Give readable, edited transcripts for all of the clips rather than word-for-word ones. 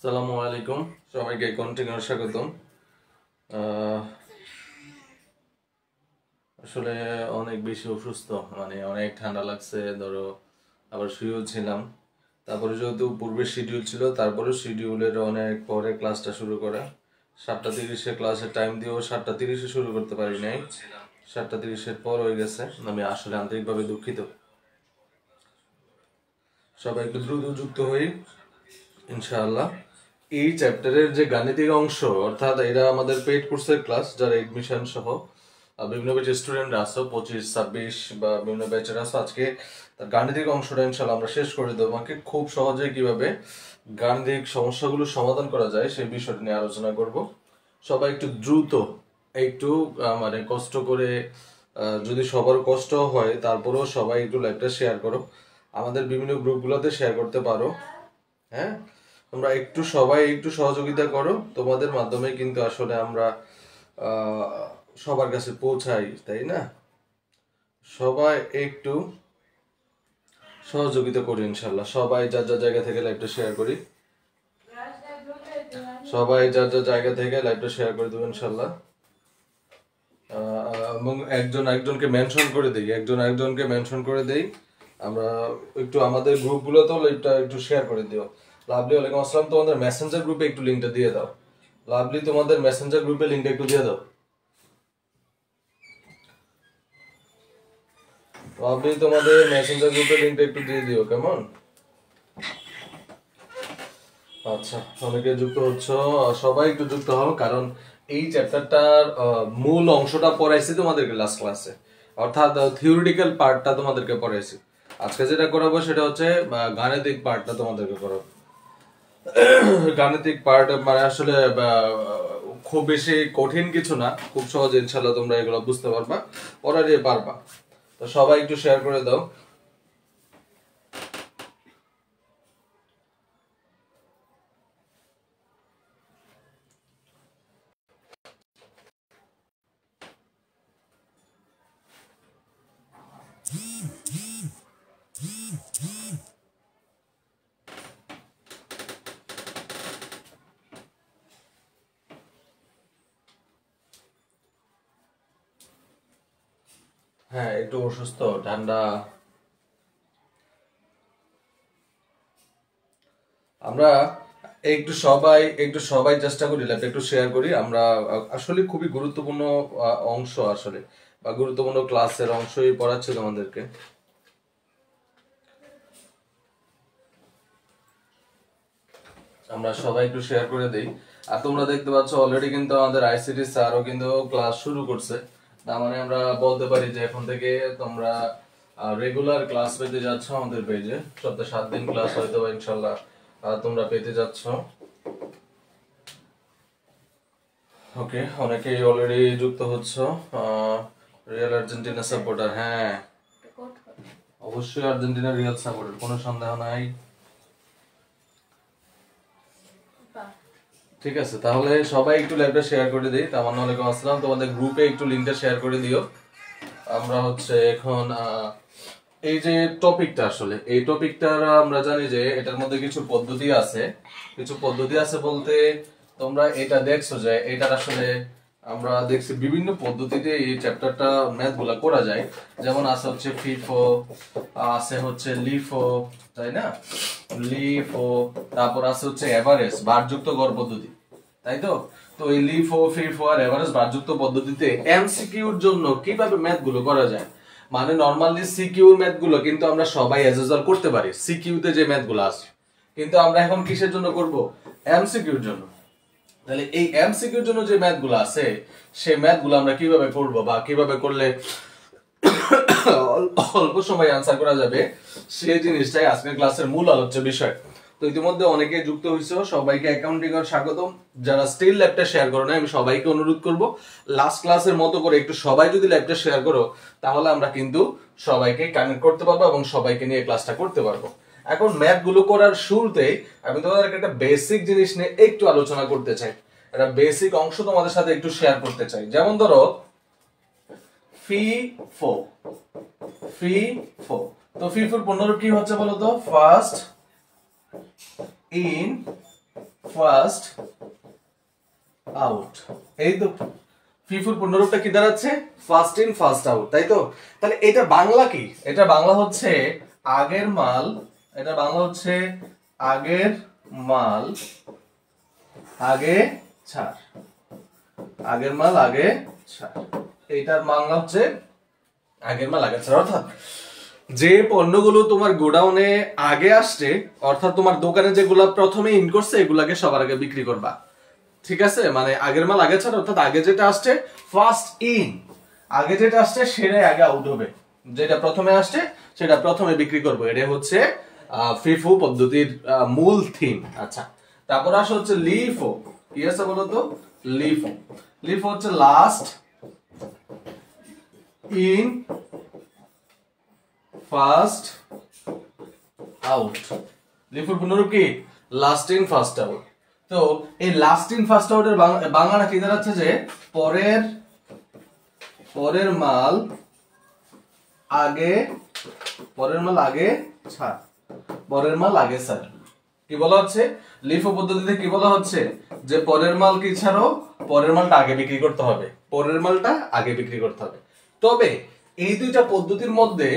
আসসালামু আলাইকুম, সবাইকে কন্টিনিউ স্বাগতম। আসলে অনেক বেশি অসুস্থ, মানে অনেক ঠান্ডা লাগছে, ধরো আবার শুয়েও ছিলাম। তারপরে যেহেতু পূর্বের শিডিউল ছিল, তারপরে শিডিউলের অনেক পরে ক্লাসটা শুরু করা। 7:30-এ ক্লাসের টাইম দিয়েও 7:30-এ শুরু করতে পারি নাই, 7:30-এর পর হয়ে গেছে। আমি আসলে আন্তরিকভাবে দুঃখিত। সবাই একটু দ্রুত যুক্ত হই ইনশাআল্লাহ। এই চ্যাপ্টারের যে গাণিতিক অংশ, অর্থাৎ এরা আমাদের পেইড কোর্সের ক্লাস, যারা এডমিশন সহ বিভিন্ন ব্যাচের স্টুডেন্ট আসো, 25-26 বা বিভিন্ন ব্যাচের আসো, আজকে তার গাণিতিক অংশটা ইনশাআল্লাহ আমরা শেষ করে দেবো। আমাকে খুব সহজে কিভাবে গাণিতিক সমস্যাগুলো সমাধান করা যায় সেই বিষয়টা নিয়ে আলোচনা করব। সবাই একটু দ্রুত, একটু মানে কষ্ট করে, যদি সবার কষ্ট হয় তারপরেও সবাই একটু লাইভটা শেয়ার করো, আমাদের বিভিন্ন গ্রুপগুলোতে শেয়ার করতে পারো। হ্যাঁ, তোমরা একটু সবাই একটু সহযোগিতা করো, তোমাদের মাধ্যমে কিন্তু আসলে আমরা সবার কাছে পৌঁছাই, তাই না? সবাই একটু সহযোগিতা করি ইনশাল্লাহ। সবাই যার যার জায়গা থেকে লাইভটা শেয়ার করি, সবাই যার যার জায়গা থেকে লাইভটা শেয়ার করে দেবো ইনশাল্লাহ। এবং একজন একজনকে মেনশন করে দিই, একজন একজনকে মেনশন করে দেই। আমরা একটু আমাদের গ্রুপগুলোতেও লাইভটা একটু শেয়ার করে দিও। লাভলি, ওয়ালাইকুম আসসালাম। তোমাদের মেসেঞ্জার গ্রুপে একটু লিঙ্কটা দিয়ে দাও। লাভলি, তোমাদের মেসেঞ্জার গ্রুপে লিঙ্কটা একটু দিয়ে দাও। লাভলি, তোমাদের মেসেঞ্জার গ্রুপে লিঙ্কটা একটু দিয়ে দিও, কেমন? আচ্ছা, অনেকে যুক্ত হচ্ছ, সবাই একটু যুক্ত হও, কারণ এই চ্যাপ্টারটার মূল অংশটা পড়াইছি তোমাদেরকে লাস্ট ক্লাসে, অর্থাৎ থিওরিটিক্যাল পার্টটা তোমাদেরকে পড়াইছি। আজকে যেটা করাবো সেটা হচ্ছে গাণিতিক পার্টটা তোমাদেরকে করাবো। গাণিতিক পার্ট মানে আসলে খুব বেশি কঠিন কিছু না, খুব সহজে ইনশাল্লাহ তোমরা এগুলো বুঝতে পারবা, পড়া দিয়ে পারবা। তো সবাই একটু শেয়ার করে দাও। হ্যাঁ, একটু অসুস্থ, ঠান্ডা। আমরা একটু সবাই চেষ্টা করি লাইভটা একটু শেয়ার করি। আমরা আসলে খুবই গুরুত্বপূর্ণ অংশ আসলে, বা গুরুত্বপূর্ণ ক্লাসের অংশই পড়াচ্ছি তোমাদেরকে। আমরা সবাই একটু শেয়ার করে দেই। আর তোমরা দেখতে পাচ্ছ অলরেডি কিন্তু আমাদের আইসিটি স্যারও কিন্তু ক্লাস শুরু করছে। তার মানে আমরা বলতে পারি যে এখন থেকে তোমরা রেগুলার ক্লাস পেতে যাচ্ছ আমাদের পেজে। সপ্তাহে 7 দিন ক্লাস হয়তো ইনশাল্লাহ তোমরা পেতে যাচ্ছ। ওকে, অনেকেই অলরেডি যুক্ত হচ্ছ। রিয়াল আর্জেন্টিনা সাপোর্টার, হ্যাঁ অবশ্যই আর্জেন্টিনা রিয়াল সাপোর্টার, কোনো সন্দেহ নাই। ঠিক আছে, তাহলে সবাই একটু লাইভটা শেয়ার করে দিই। তামান্না, ওয়ালাইকুম আসসালাম। তোমাদের গ্রুপে একটু লিংকটা শেয়ার করে দিও। আমরা হচ্ছে এখন এই যে টপিকটা, আসলে এই টপিকটা আমরা জানি যে এটার মধ্যে কিছু পদ্ধতি আছে। কিছু পদ্ধতি আছে বলতে তোমরা এটা দেখছো যে এটার আসলে আমরা দেখছি বিভিন্ন পদ্ধতিতে এই চ্যাপ্টারটা ম্যাথ গুলা করা যায়। যেমন আছে হচ্ছে ফিফো, আছে হচ্ছে লিফো, তাই না? লিফো, তারপর আছে হচ্ছে এভারেজ বারযুক্ত গড় পদ্ধতি, তাই তো? তো এই লিফো, ফিফো আর এভারেজ বারযুক্ত পদ্ধতিতে এমসিকিউর জন্য কিভাবে ম্যাথ গুলো করা যায়, মানে নরমালি সিকিউর ম্যাথ গুলো কিন্তু আমরা সবাই এজ ইউজুয়াল করতে পারি, সিকিউতে যে ম্যাথ গুলো আছে, কিন্তু আমরা এখন কিসের জন্য করব? এমসিকিউর জন্য। তাহলে এই এমসিকিউর জন্য যে ম্যাথ গুলো আছে সেই ম্যাথ গুলো আমরা কিভাবে করব, বা কিভাবে করলে অল্প সময় আনসার করা যাবে, সেই জিনিসটাই আজকের ক্লাসের মূল আলোচ্য বিষয়। তো ইতিমধ্যে অনেকে যুক্ত হয়েছে, সবাইকে অ্যাকাউন্টিং এর স্বাগতম। যারা স্টিল ল্যাবটা শেয়ার করো না, আমি সবাইকে অনুরোধ করব লাস্ট ক্লাসের মতো করে একটু সবাই যদি ল্যাবটা শেয়ার করো, তাহলে আমরা কিন্তু সবাইকে কানেক্ট করতে পারবো এবং সবাইকে নিয়ে ক্লাসটা করতে পারবো। এখন ম্যাথ গুলো করার শুরুতেই আমি তোমাদেরকে একটা বেসিক জিনিস নিয়ে একটু আলোচনা করতে চাই, একটা বেসিক অংশ তোমাদের সাথে একটু শেয়ার করতে চাই। যেমন ধরো FIFO, তো FIFOর পূর্ণরূপ কি হচ্ছে বলো তো? First in first out. এই তো FIFOর পূর্ণরূপটা কি দাঁড়াচ্ছে? ফার্স্ট ইন ফার্স্ট আউট, তাই তো? তাহলে এটা বাংলা কি? এটা বাংলা হচ্ছে আগের মাল, এটা বাংলা হচ্ছে আগের মাল আগে ছাড়, আগের মাল আগে ছাড়। এইটার বাংলা হচ্ছে আগের মাল আগে ছাড়। অর্থাৎ যে পণ্যগুলো তোমার গোডাউনে আগে আসছে, অর্থাৎ তোমার দোকানে যেগুলো প্রথমে ইন করছে, এগুলাকে সবার আগে বিক্রি করবা। ঠিক আছে, মানে আগের মাল আগে ছাড়, অর্থাৎ আগে যেটা আসছে ফার্স্ট ইন, আগে যেটা আসছে সেটাই আগে আউট হবে, যেটা প্রথমে আসছে সেটা প্রথমে বিক্রি করবো। এটা হচ্ছে FIFO পদ্ধতির মূল থিম। আচ্ছা, তারপর আসে হচ্ছে LIFO। কি আছে বলো তো? লিফো হচ্ছে লাস্ট ইন ফার্স্ট আউট। লিফোর পূর্ণরূপ কি? Last in first out. তো এই লাস্ট ইন ফার্স্ট আউটের বাংলাটা কি দাঁড়াচ্ছে? যে পরের মাল আগে ছাড়, পরের মাল আগে ছাড়। কি বলা হচ্ছে? লিফো পদ্ধতিতে কি বলা হচ্ছে? যে পরের মাল কি ছাড়ো, পরের মালটা আগে বিক্রি করতে হবে, পরের মালটা আগে বিক্রি করতে হবে। তবে এই দুইটা পদ্ধতির মধ্যে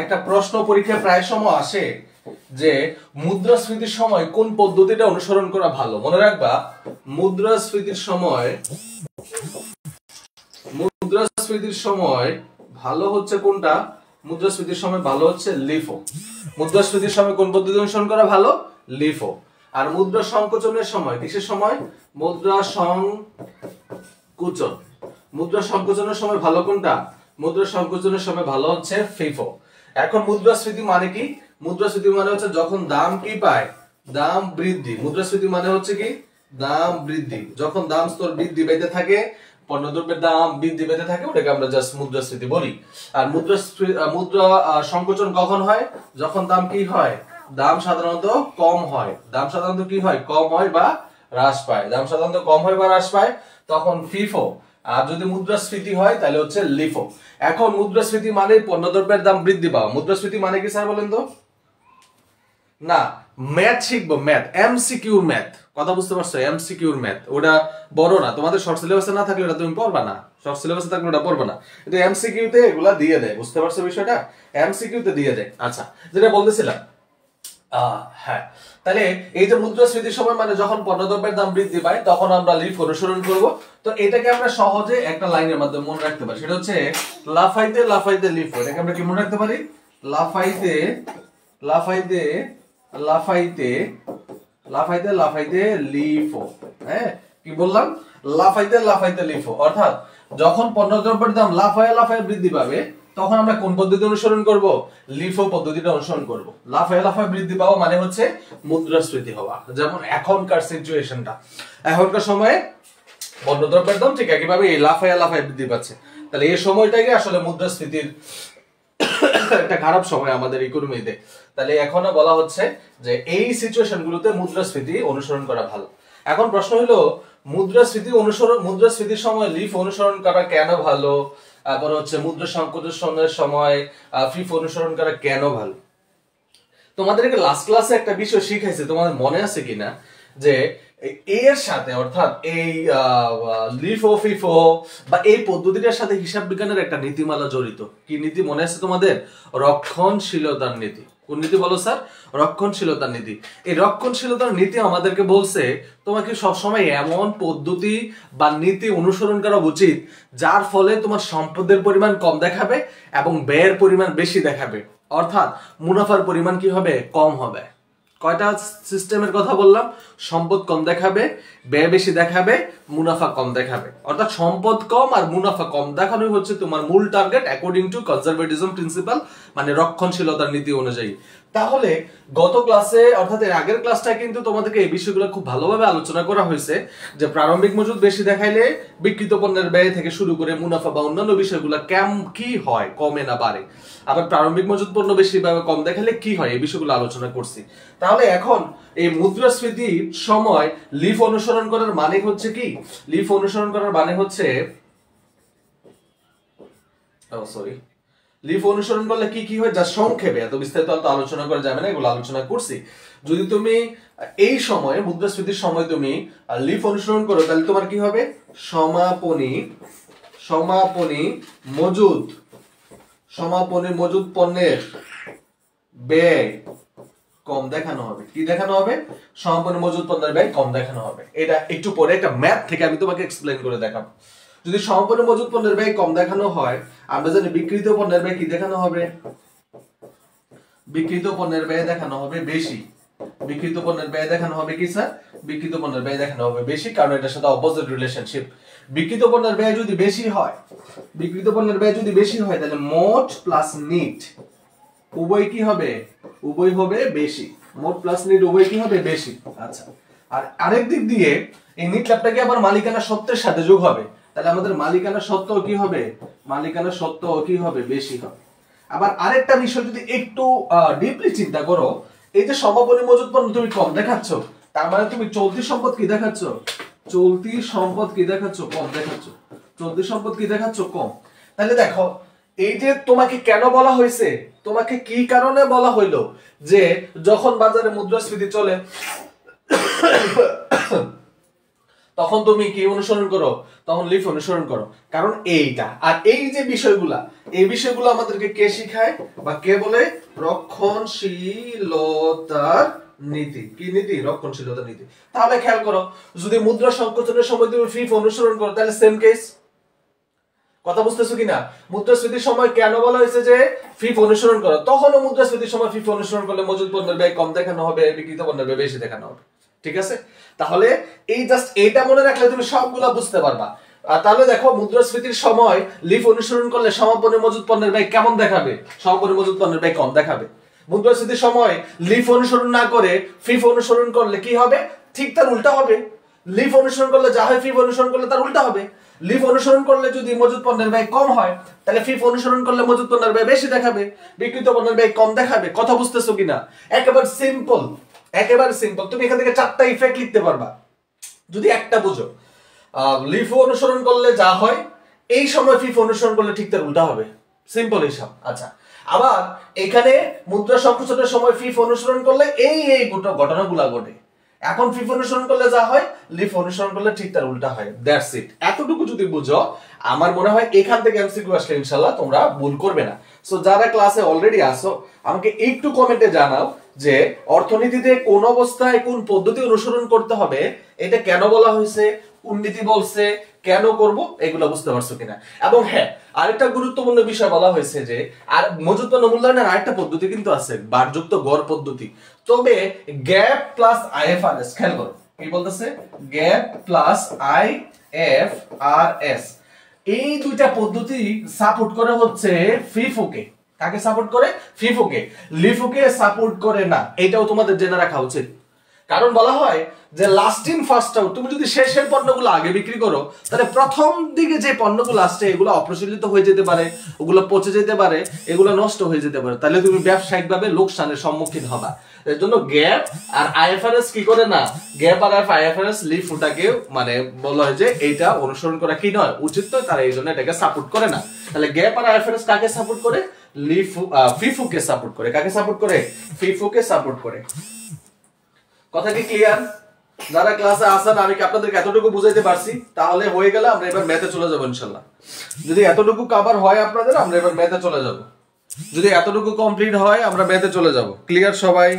একটা প্রশ্ন পরীক্ষায় প্রায় সময় আসে যে মুদ্রাস্ফীতির সময় কোন পদ্ধতিটা অনুসরণ করা ভালো। মনে রাখবা, মুদ্রাস্ফীতির সময় ভালো হচ্ছে কোনটা? মুদ্রাস্ফীতির সময় ভালো হচ্ছে লিফো। মুদ্রাস্ফীতির সময় কোন পদ্ধতি অনুসরণ করা ভালো? লিফো। আর মুদ্রা সংকোচনের সময়, কিসের সময়? মুদ্রা সংকোচনের সময় ভালো কোনটা? মুদ্রা সংকোচনের সময় ভালো হচ্ছে FIFO। এখন মুদ্রাস্ফীতি মানে কি? মুদ্রাস্ফীতি মানে হচ্ছে যখন দাম কি পায়? দাম বৃদ্ধি। মুদ্রাস্ফীতি মানে হচ্ছে কি? দাম বৃদ্ধি। যখন দাম স্তর বৃদ্ধি পেতে থাকে, পণ্যদ্রব্যের দাম বৃদ্ধি পেতে থাকে, ওটাকে আমরা জাস্ট মুদ্রাস্ফীতি বলি। আর মুদ্রা সংকোচন কখন হয়? যখন দাম কি হয়? দাম সাধারণত কম হয়। দাম সাধারণত কি হয়? কম হয় বা হ্রাস পায়। দাম সাধারণত কম হয় বা হ্রাস পায়, তখন FIFO। আর যদি মুদ্রাস্ফীতি হয় তাহলে হচ্ছে লিফো। এখন মুদ্রাস্ফীতি মানে পণ্যদ্রব্যের দাম বৃদ্ধি পাওয়া। মুদ্রাস্ফীতি মানে কি স্যার বলেন তো? না, ম্যাথ শিখবো, ম্যাথ, এমসিকিউ ম্যাথ। কথা বুঝতে পারছো? এমসিকিউর ম্যাথ, ওটা বড় না, তোমাদের শর্ট সিলেবাসে না থাকলে ওটা তুমি পড়বা না, শর্ট সিলেবাসে থাকলে ওটা পড়বা না। কিন্তু এমসিকিউ তে এগুলা দিয়ে দেয়, বুঝতে পারছো বিষয়টা? এমসিকিউ তে দিয়ে দেয়। আচ্ছা, যেটা বলতেছিলাম, হ্যাঁ, তাহলে এই যে মুদ্রাস্ফীতির সময় মানে যখন পণ্যদ্রব্যের দাম বৃদ্ধি পায়, তখন আমরা লিফ অনুসরণ করব। তো এটাকে আমরা সহজে একটা লাইনের মাধ্যমে মনে রাখতে পারি, সেটা হচ্ছে লাফাইতে লাফাইতে লিফো। এটাকে আমরা কি মনে রাখতে পারি? লাফাইতে লাফাইতে লাফাইতে লাফাইতে লাফাইতে লিফো। হ্যাঁ, কি বললাম? লাফাইতে লাফাইতে লিফো। অর্থাৎ যখন পণ্যদ্রব্যের দাম লাফায় লাফায় বৃদ্ধি পাবে, তখন আমরা কোন পদ্ধতি অনুসরণ করব? লিফো পদ্ধতিটা অনুসরণ করব। লাফায় লাফায় বৃদ্ধি পাওয়া মানে হচ্ছে মুদ্রাস্ফীতি হওয়া। যেমন এখনকার সিচুয়েশনটা, এখনকার সময়ে পণ্যদ্রব্যের দাম ঠিক একইভাবে এই লাফায় লাফায় বৃদ্ধি পাচ্ছে। তাহলে এই সময়টাকে আসলে মুদ্রাস্ফীতির একটা খারাপ সময় আমাদের ইকোনমিতে। তাহলে এখনো বলা হচ্ছে যে এই সিচুয়েশনগুলোতে মুদ্রাস্ফীতি অনুসরণ করা ভালো। এখন প্রশ্ন হলো, মুদ্রাস্ফীতির সময় লিফ অনুসরণ করা কেন ভালো? আবার হচ্ছে মুদ্রা সংকোচনের সময় FIFO অনুসরণ করা কেন ভালো? তোমাদেরকে লাস্ট ক্লাসে একটা বিষয় শিখাইছে, তোমাদের মনে আছে কিনা? যে এর সাথে, অর্থাৎ এই লিফো FIFO বা এই পদ্ধতিটার সাথে হিসাব বিজ্ঞানের একটা নীতিমালা জড়িত। কি নীতি মনে আছে তোমাদের? রক্ষণশীলতার নীতি। কোন নীতি বলো স্যার? রক্ষণশীলতার নীতি। এই রক্ষণশীলতার নীতি আমাদেরকে বলছে তোমাকে সবসময় এমন পদ্ধতি বা নীতি অনুসরণ করা উচিত যার ফলে তোমার সম্পদের পরিমাণ কম দেখাবে এবং ব্যয়ের পরিমাণ বেশি দেখাবে। অর্থাৎ মুনাফার পরিমাণ কি হবে? কম হবে। কয়টা সিস্টেমের কথা বললাম? সম্পদ কম দেখাবে, ব্যয় বেশি দেখাবে, মুনাফা কম দেখাবে। অর্থাৎ সম্পদ কম আর মুনাফা কম দেখানোই হচ্ছে তোমার মূল target according to conservatism principal, মানে রক্ষণশীলতার নীতি অনুযায়ী। তাহলে গত ক্লাসে অর্থাৎ এর আগের ক্লাসটায় কিন্তু তোমাদেরকে এই বিষয়গুলো খুব ভালোভাবে আলোচনা করা হয়েছে যে প্রারম্ভিক মজুদ বেশি দেখাইলে বিক্রিত পণ্যের ব্যয় থেকে শুরু করে মুনাফা বা অন্যান্য বিষয়গুলো কি হয়, কমে না বাড়ে। আবার প্রারম্ভিক মজুদ পণ্য বেশি বা কম দেখালে কি হয়, এই বিষয়গুলো আলোচনা করছি। তাহলে এখন এই মুদ্রাস্ফীতির সময় লিফ অনুসরণ করার মানে হচ্ছে কি? লিফ অনুসরণ করার মানে হচ্ছে লিফ অনুসরণ করলে কি কি হয় যা সংক্ষেপে, এত বিস্তারিত তো আলোচনা করা যাবে না, এগুলো আলোচনা করছি। যদি তুমি এই সময়ে মুদ্রাস্ফীতির সময় তুমি লিফ অনুসরণ করো তাহলে তোমার কি হবে? সমাপনী মজুদ পণ্যের ব্যয় কম দেখানো হবে। কি দেখানো হবে? সমাপনী মজুদ পণ্যের ব্যয় কম দেখানো হবে। এটা একটু পরে একটা ম্যাথ থেকে আমি তোমাকে এক্সপ্লেইন করে দেখাবো। যদি সমাপনী মজুদ পণ্যের ব্যয় কম দেখানো হয়, আমরা জানি বিক্রিত পণ্যের ব্যয় কি দেখানো হবে? বিক্রিত পণ্যের ব্যয় দেখানো হবে বেশি। বিক্রিত পণ্যের ব্যয় দেখানো হবে কি স্যার? বিক্রিত পণ্যের ব্যয় দেখানো হবে বেশি, কারণ এটার সাথে অপোজিট রিলেশনশিপ। বিক্রিত পণ্যের ব্যয় যদি বেশি হয় তাহলে মোট প্লাস নিট উভয় কি হবে? উভয় হবে বেশি। মোট প্লাস নিট উভয় কি হবে? বেশি। আচ্ছা, আর আরেক দিক দিয়ে এই নিট লাভটাকে আবার মালিকানা সত্ত্বের সাথে যোগ হবে, তাহলে আমাদের মালিকানা সত্ত্ব কি হবে? মালিকানা সত্ত্ব কি হবে? বেশি হবে। আবার আরেকটা বিষয় যদি একটু ডিপলি চিন্তা করো, এই যে সমাপনী মজুদ পণ্য তুমি কম দেখাচ্ছ, তার মানে তুমি চলতি সম্পদ কি দেখাচ্ছ? চলতি সম্পদ কি দেখাচ্ছ? কম দেখাচ্ছ। চলতি সম্পদ কি দেখাচ্ছ? কম। তাহলে দেখো, এই যে তোমাকে কেন বলা হয়েছে, তোমাকে কি কারণে বলা হইলো যে যখন বাজারে মুদ্রাস্ফীতি চলে তখন তুমি কি অনুসরণ করো? তখন লিফ অনুসরণ করো। কারণ এইটা আর এই যে এই বিষয়গুলো আমাদেরকে কে শিখায় বা কে বলে? রক্ষণশীলতার নীতি। কি নীতি? রক্ষণশীলতার নীতি। তাহলে খেয়াল করো, যদি মুদ্রা সংকোচনের সময় তুমি ফিফ অনুসরণ করো তাহলে সেম কেস। কথা বুঝতেছো কিনা? মুদ্রাস্ফীতির সময় কেন বলা হয়েছে যে ফিফ অনুসরণ করো? তখনও মুদ্রাস্ফীতির সময় ফিফ অনুসরণ করলে মজুদ পণ্যের ব্যয় কম দেখানো হবে, বিক্রিত পণ্যের ব্যয় বেশি দেখানো হবে। ঠিক আছে? তাহলে এই জাস্ট এটা মনে রাখলে তুমি সবগুলা বুঝতে পারবা। তাহলে দেখো, মুদ্রাস্ফীতির সময় লিফ অনুসরণ করলে সমাপনী মজুদ পণ্যের ব্যয় কেমন দেখাবে? সমাপনী মজুদ পণ্যের ব্যয় কম দেখাবে। মুদ্রাস্ফীতির সময় লিফ অনুসরণ না করে ফিফ অনুসরণ করলে কি হবে? ঠিক তার উল্টা হবে। লিফ অনুসরণ করলে যা হয় ফিফ অনুসরণ করলে তার উল্টা হবে। লিফ অনুসরণ করলে যদি মজুদ পণ্যের ব্যয় কম হয় তাহলে ফিফ অনুসরণ করলে মজুদ পণ্যের ব্যয় বেশি দেখাবে, বিক্রিত পণ্যের ব্যয় কম দেখাবে। কথা বুঝতেছো কিনা? একেবারে সিম্পল, একেবারে সিম্পল। তুমি এখান থেকে 4টা ইফেক্ট লিখতে পারবা যদি একটা বুঝো। লিফ অনুসরণ করলে যা হয় এই সময় ফিফ অনুসরণ করলে ঠিক তার উল্টা হবে। সিম্পল হিসাব। আচ্ছা, আবার এখানে মুদ্রা সংকোচনের সময় ফিফ অনুসরণ করলে এই ঘটনাগুলা ঘটে। এখন ফিফ অনুসরণ করলে যা হয় লিফ অনুসরণ করলে ঠিক তার উল্টা হয়। That's it. এতটুকু যদি বুঝো, আমার মনে হয় এখান থেকে এমসিকিউ আসলে ইনশাআল্লাহ তোমরা ভুল করবে না। সো যারা ক্লাসে অলরেডি আসো, আমাকে একটু কমেন্টে জানাও যে অর্থনীতিতে কোন অবস্থায় কোন পদ্ধতি অনুসরণ করতে হবে, এটা কেন বলা হয়েছে, কোন নীতি বলছে, কেন করব, এগুলো বুঝতে পারছো কিনা। এবং হ্যাঁ, আরেকটা গুরুত্বপূর্ণ বিষয় বলা হয়েছে যে আর মজুদ পণ্য মূল্যায়নের আরেকটা পদ্ধতি কিন্তু আছে, বারযুক্ত গড় পদ্ধতি। তবে গ্যাপ প্লাস আইএফআরএস, খেয়াল করো কি বলতেছে, গ্যাপ প্লাস আইএফআরএস, এই দুইটা পদ্ধতি সাপোর্ট করে হচ্ছে ফিফোকে। কাকে সাপোর্ট করে? ফিফোকে। লিফোকে সাপোর্ট করে না। এটাও তোমাদের জেনে রাখা উচিত। কারণ বলা হয় যে লাস্ট ইন ফার্স্ট আউট। তুমি যদি শেষের পণ্যগুলো আগে বিক্রি করো তাহলে প্রথম দিকে যে পণ্যগুলো আসছে এগুলো অপ্রচলিত হয়ে যেতে পারে, ওগুলো পচে যেতে পারে, এগুলো নষ্ট হয়ে যেতে পারে, তাহলে তুমি ব্যবসায়িকভাবে লোকসানের সম্মুখীন হবা। এর জন্য গ্যাপ আর আইএফআরএস কি করে না, গ্যাপ আর আইএফআরএস লিফোটাকে মানে বলা হয় যে এইটা অনুসরণ করা কি নয়, উচিত নয়, তারা এই জন্য এটাকে সাপোর্ট করে না। তাহলে গ্যাপ আর আইএফআরএস কাকে সাপোর্ট করে? ফিফোকে সাপোর্ট করে। কাকে সাপোর্ট করে? ফিফোকে সাপোর্ট করে। কথা কি ক্লিয়ার? যারা ক্লাসে আসেন, আমি কি আপনাদেরকে এতটুকু বুঝাইতে পারছি? তাহলে হয়ে গেলে আমরা এবার ম্যাথে চলে যাবো ইনশাআল্লাহ। যদি এতটুকু কভার হয় আপনাদের, আমরা এবার ম্যাথে চলে যাব। যদি এতটুকু কমপ্লিট হয় আমরা ম্যাথে চলে যাব। ক্লিয়ার সবাই?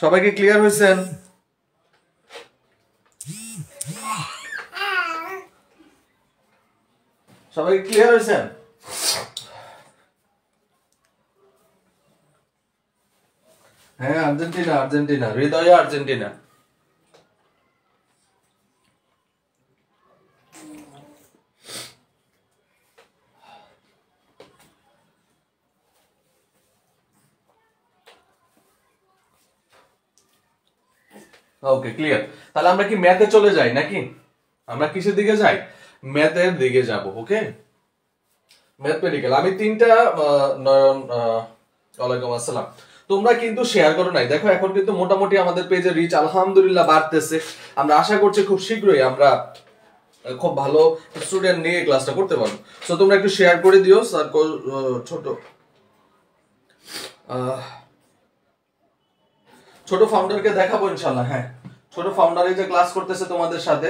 সবাই কি ক্লিয়ার হয়েছেন? সবাই ক্লিয়ার হয়েছেন? হ্যাঁ, আর্জেন্টিনা, আর্জেন্টিনা, হৃদয়ে আর্জেন্টিনা। ওকে, ক্লিয়ার। তাহলে আমরা কি ম্যাথে চলে যাই নাকি? আমরা কিসের দিকে যাই? ম্যাথের দিকে যাব। ওকে, ম্যাথমেটিক্যাল। আমি তিনটা নয়ন ওয়ালাইকুম আসসালাম। তোমরা কিন্তু শেয়ার করো নাই, দেখো এখন কিন্তু মোটামুটি আমাদের পেজে রিচ আলহামদুলিল্লাহ বাড়তেছে। আমরা আশা করছি খুব শীঘ্রই আমরা খুব ভালো স্টুডেন্ট নিয়ে ক্লাসটা করতে পারবো। সো তোমরা একটু শেয়ার করে দিও। সার্কল ছোট ছোট ফাউন্ডারকে দেখাবো ইনশাল্লাহ। হ্যাঁ, ছোট ফাউন্ডারে যে ক্লাস করতেছে তোমাদের সাথে,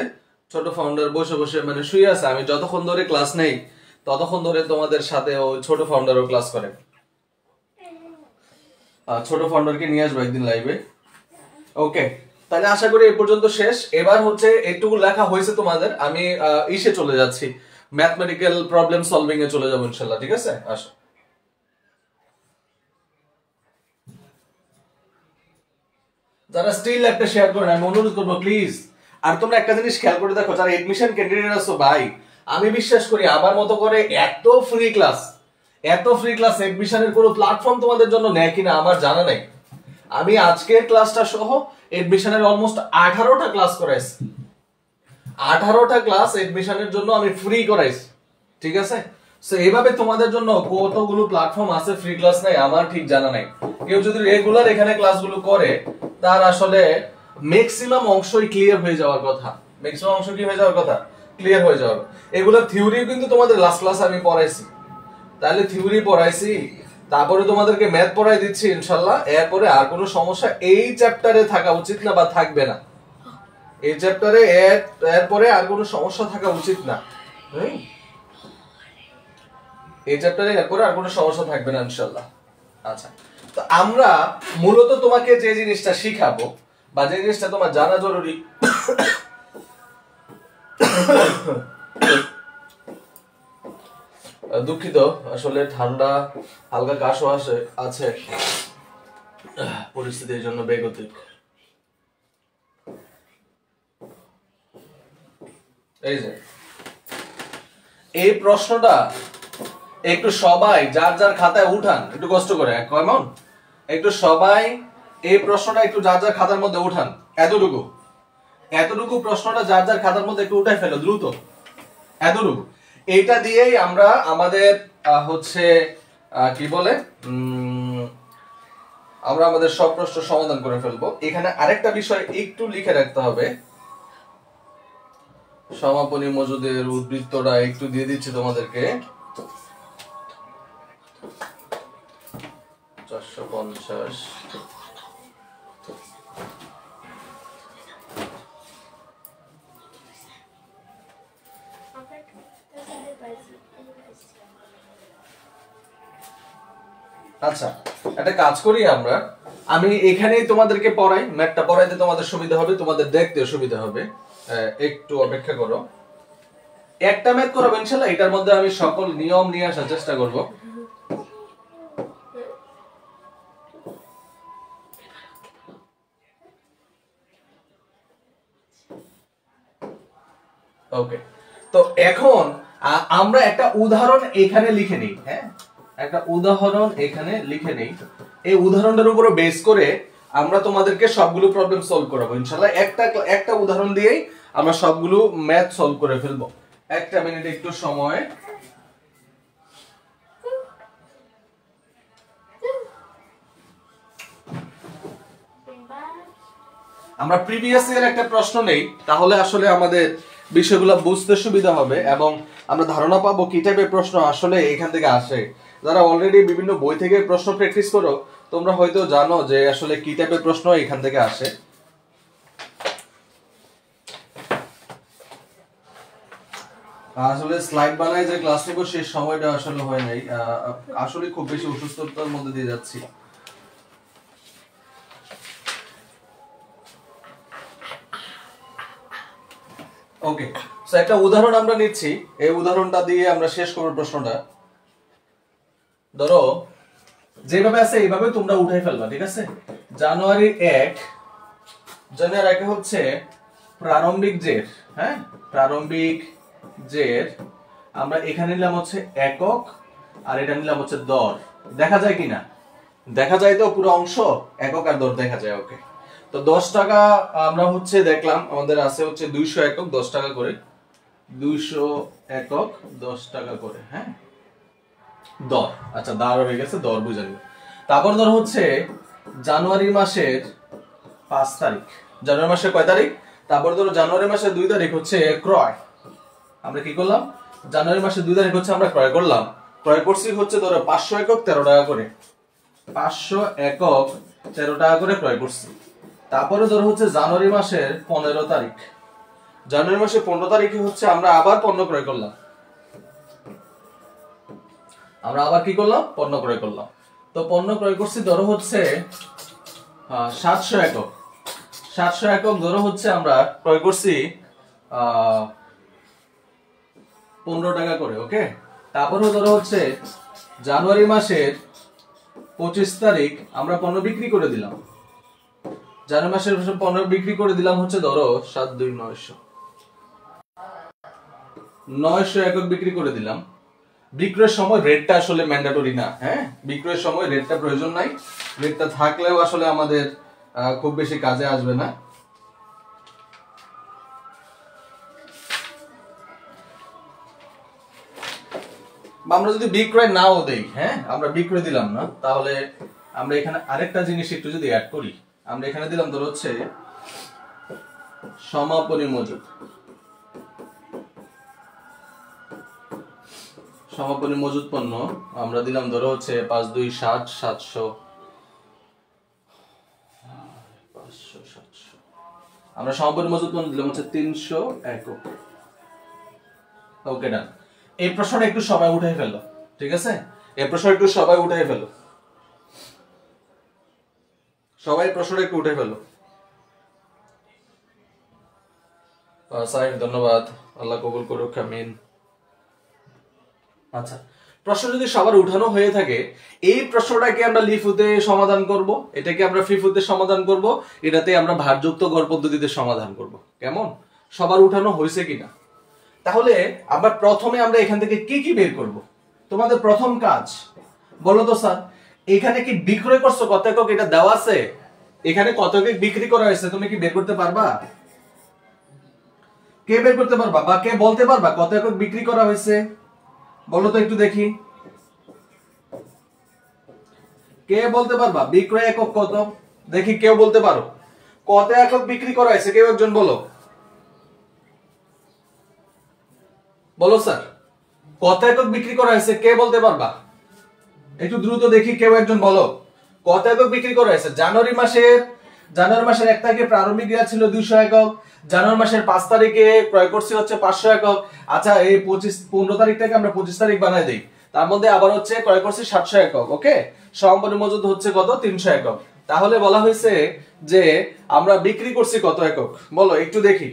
ছোট ফাউন্ডার বসে বসে মানে শুয়ে আছে, আমি যতক্ষণ ধরে ক্লাস নেই ততক্ষণ ধরে তোমাদের সাথে ও ছোট ফাউন্ডারও ক্লাস করে। ছোট ফাউন্ডারকে নিয়ে আসবো একদিন লাইভে। ওকে, তাহলে আশা করি এই পর্যন্ত শেষ। এবার হচ্ছে এইটুকু লেখা হয়েছে তোমাদের, আমি ইসে চলে যাচ্ছি, ম্যাথমেটিক্যাল প্রবলেম সলভিং এ চলে যাবো ইনশাল্লাহ। ঠিক আছে, আসো। যারা স্টিল একটা শেয়ার করেন আমি অনুরোধ করবো প্লিজ। আর তোমরা একটা জিনিস খেয়াল করে দেখো, যারা এডমিশন ক্যান্ডিডেট আছো ভাই, আমি বিশ্বাস করি আমার মতো করে এত ফ্রি ক্লাস এডমিশনের কোনো প্ল্যাটফর্ম তোমাদের জন্য নেয় কিনা আমার জানা নাই। আমি আজকের ক্লাসটা সহ এডমিশনের অলমোস্ট 18টা ক্লাস করাইছি। 18টা ক্লাস এডমিশনের জন্য আমি ফ্রি করাইছি। ঠিক আছে, সো এইভাবে তোমাদের জন্য কতগুলো প্ল্যাটফর্ম আছে ফ্রি ক্লাস নাই আমার ঠিক জানা নাই। কেউ যদি রেগুলার এখানে ক্লাসগুলো করে তার আসলে ম্যাক্সিমাম অংশই ক্লিয়ার হয়ে যাওয়ার কথা। ম্যাক্সিমাম অংশ কি হয়ে যাওয়ার কথা? ক্লিয়ার হয়ে যাওয়ার। এগুলোর থিওরিও কিন্তু তোমাদের লাস্ট ক্লাস আমি পড়াইছি। তাহলে থিওরি পড়াইছি, তারপরে তোমাদেরকে ম্যাথ পড়াই দিচ্ছি ইনশাল্লাহ। এরপরে আর কোনো সমস্যা এই চ্যাপ্টারে থাকা উচিত না বা থাকবে না। এই চ্যাপ্টারে এরপরে আর কোনো সমস্যা থাকা উচিত না। এই চ্যাপ্টারে এরপরে আর কোনো সমস্যা থাকবে না ইনশাল্লাহ। আচ্ছা, তো আমরা মূলত তোমাকে যে জিনিসটা শিখাবো বা যে জিনিসটা তোমার জানা জরুরি, দুঃখিত আসলে ঠান্ডা হালকা কাশও আছে, পরিস্থিতির জন্য বেগতিক। এই যে এই প্রশ্নটা একটু সবাই যার যার খাতায় উঠান, একটু কষ্ট করে। কেমন? একটু সবাই এই প্রশ্নটা একটু যার যার খাতার মধ্যে উঠান। এতটুকু প্রশ্নটা যার যার খাতার মধ্যে একটু উঠাই ফেলো দ্রুত। এতটুকু, এইটা দিয়েই আমরা আমাদের হচ্ছে কি বলে আমরা আমাদের সব প্রশ্ন সমাধান করে ফেলবো। এখানে আরেকটা বিষয় একটু লিখে রাখতে হবে, সমাপনী মজুদের উদ্বৃত্তটা একটু দিয়ে দিচ্ছি তোমাদেরকে। 450। আচ্ছা, একটা কাজ করি আমরা, আমি এখানেই তোমাদেরকে পড়াই, ম্যাথটা পড়াইতে তোমাদের সুবিধা হবে, তোমাদের দেখতে সুবিধা হবে। একটু অপেক্ষা করো, একটা ম্যাথ করাবো ইনশাআল্লাহ। এটার মধ্যে আমি সকল নিয়ম নিয়ে আসার চেষ্টা করব। ওকে, তো এখন আমরা একটা উদাহরণ এখানে লিখে নিই। হ্যাঁ, একটা উদাহরণ এখানে লিখে নেই। এই উদাহরণটার উপরে বেস করে আমরা তোমাদেরকে সবগুলো প্রবলেম সলভ করাবো ইনশাআল্লাহ। একটা উদাহরণ দিয়েই আমরা সবগুলো ম্যাথ সলভ করে ফেলবো। একটা মিনিট একটু সময়। আমরা প্রিভিয়াস ইয়ার একটা প্রশ্ন নেই, তাহলে আসলে আমাদের বিষয়গুলো বুঝতে সুবিধা হবে এবং আমরা ধারণা পাবো কি টাইপের প্রশ্ন আসলে এখান থেকে আসে। যারা অলরেডি বিভিন্ন বই থেকে প্রশ্ন প্র্যাকটিস করো তোমরা হয়তো জানো যে আসলে কি টাইপের প্রশ্ন এখান থেকে আসে। আসলে স্লাইড বানাই যে ক্লাস নিব সেই সময়টা আসলে হয় নাই, আসলে খুব বেশি অসুস্থতার মধ্যে দিয়ে যাচ্ছি। ওকে, সো একটা উদাহরণ আমরা নিচ্ছি, এই উদাহরণটা দিয়ে আমরা শেষ করব প্রশ্নটা। ধরো যেভাবে আছে এইভাবে তোমরা উঠাই ফেলবা, ঠিক আছে? জানুয়ারি 1 হচ্ছে প্রারম্ভিক জের। হ্যাঁ, প্রারম্ভিক জের আমরা এখানে নিলাম হচ্ছে একক আর এটা নিলাম হচ্ছে দর। দেখা যায় কিনা? দেখা যায় তো পুরো অংশ, একক আর দর দেখা যায়। ওকে, তো 10 টাকা আমরা হচ্ছে দেখলাম আমাদের আছে হচ্ছে 200 একক 10 টাকা করে, 200 একক 10 টাকা করে। হ্যাঁ, দর, আচ্ছা দর হয়ে গেছে, দর বুঝে নিব। তারপর ধর হচ্ছে জানুয়ারি মাসের 5 তারিখ, জানুয়ারি মাসের কয় তারিখ? তারপর ধরো জানুয়ারি মাসের 2 তারিখ হচ্ছে ক্রয়। আমরা কি করলাম? জানুয়ারি মাসের 2 তারিখ হচ্ছে আমরা ক্রয় করলাম। ক্রয় করছি হচ্ছে ধরো 500 একক 13 টাকা করে, 500 একক 13 টাকা করে ক্রয় করছি। তারপরে ধরো হচ্ছে জানুয়ারি মাসের 15 তারিখ, জানুয়ারি মাসের 15 তারিখে হচ্ছে আমরা আবার পণ্য ক্রয় করলাম। আমরা আবার কি করলাম? পণ্য ক্রয় করলাম। তো পণ্য ক্রয় করছি ধরো হচ্ছে 700 একক, 700 একক ধরো হচ্ছে আমরা ক্রয় করছি 15 টাকা করে। ওকে, তারপরেও ধরো হচ্ছে জানুয়ারি মাসের 25 তারিখ আমরা পণ্য বিক্রি করে দিলাম। জানুয়ারি মাসের পণ্য বিক্রি করে দিলাম হচ্ছে ধরো 900 একক বিক্রি করে দিলাম। বিক্রয়ের সময় রেটটা আসলে ম্যান্ডেটরি না। হ্যাঁ, বিক্রয়ের সময় রেটটা প্রয়োজন নাই, রেটটা থাকলেও আসলে আমাদের খুব বেশি কাজে আসবে না। আমরা যদি বিক্রয় নাও দেই, হ্যাঁ আমরা বিক্রয় দিলাম না, তাহলে আমরা এখানে আরেকটা জিনিস একটু যদি অ্যাড করি, আমরা এখানে দিলাম ধরো হচ্ছে সমাপনী মজুদ। সমাপনী মজুদ পণ্য আমরা দিলাম ধরো হচ্ছে 5 2 60 700 500 700, আমরা সমাপনী মজুদ পণ্য দিলাম হচ্ছে 300 একক। ওকে ডান। এই প্রশ্নটা একটু সবাই উঠাই ফেলো, ঠিক আছে? এই প্রশ্ন একটু সবাই উঠাই ফেলো, সবাই প্রশ্নটা একটু উঠে ফেলো। সাহেব ধন্যবাদ, আল্লাহ কবুল করুক, আমিন। আচ্ছা, প্রশ্ন যদি সবার উঠানো হয়ে থাকে, এই প্রশ্নটাকে আমরা লিফুতে সমাধান করব, এটাকে আমরা ফিফুতে সমাধান করব, এটাতে আমরা ভারযুক্ত গড় পদ্ধতিতে সমাধান করব। কেমন? সবার উঠানো হয়েছে কিনা? তাহলে আমরা প্রথমে আমরা এখান থেকে কি কি বের করব? তোমাদের প্রথম কাজ বলো তো স্যার, এখানে কি বিক্রয় করছো কত একক? এটা দেওয়া আছে, এখানে কত একক বিক্রি করা হয়েছে, তুমি কি বের করতে পারবা? কে বের করতে পারবা বা কে বলতে পারবা কত একক বিক্রি করা হয়েছে? বলো তো একটু দেখি, কে বলতে পারবা বিক্রয় একক কত? দেখি কেউ বলতে পারো কত একক বিক্রি করা হয়েছে? কেউ একজন বলো, বলো স্যার কত একক বিক্রি করা হয়েছে? কে বলতে পারবা? একটু দ্রুত দেখি, কেউ একজন বলো কত একক বিক্রি করা হয়েছে? জানুয়ারি মাসের 1 তারিখে প্রারম্ভিক ক্রিয়া ছিল 200 একক, জানুয়ারি মাসের 5 তারিখে ক্রয় করছি হচ্ছে 500 একক। আচ্ছা, এই 15 তারিখ থেকে আমরা 25 তারিখ বানাই দেই, তার মধ্যে আবার হচ্ছে ক্রয় করছি 700 একক। ওকে, সমাপনী মজুদ হচ্ছে কত? 300 একক। তাহলে বলা হয়েছে যে আমরা বিক্রি করছি কত একক, বলো একটু দেখি।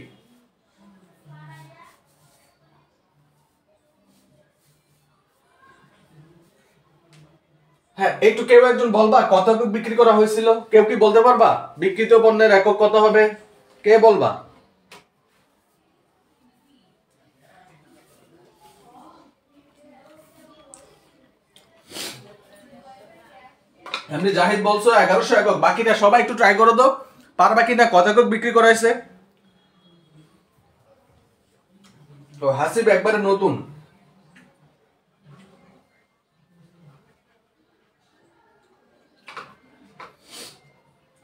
হ্যাঁ, একটু কেউ একজন বলবা কত একক বিক্রি করা হয়েছিল? কেউ কি বলতে পারবা বিক্রিত পণ্যের একক কত হবে? কে বলবা? এমনি জাহিদ বলছো 1100 একক, বাকিটা সবাই একটু ট্রাই করো তো, পারবা কিনা কত একক বিক্রি করা হয়েছে? তো হাসিব একবারে নতুন,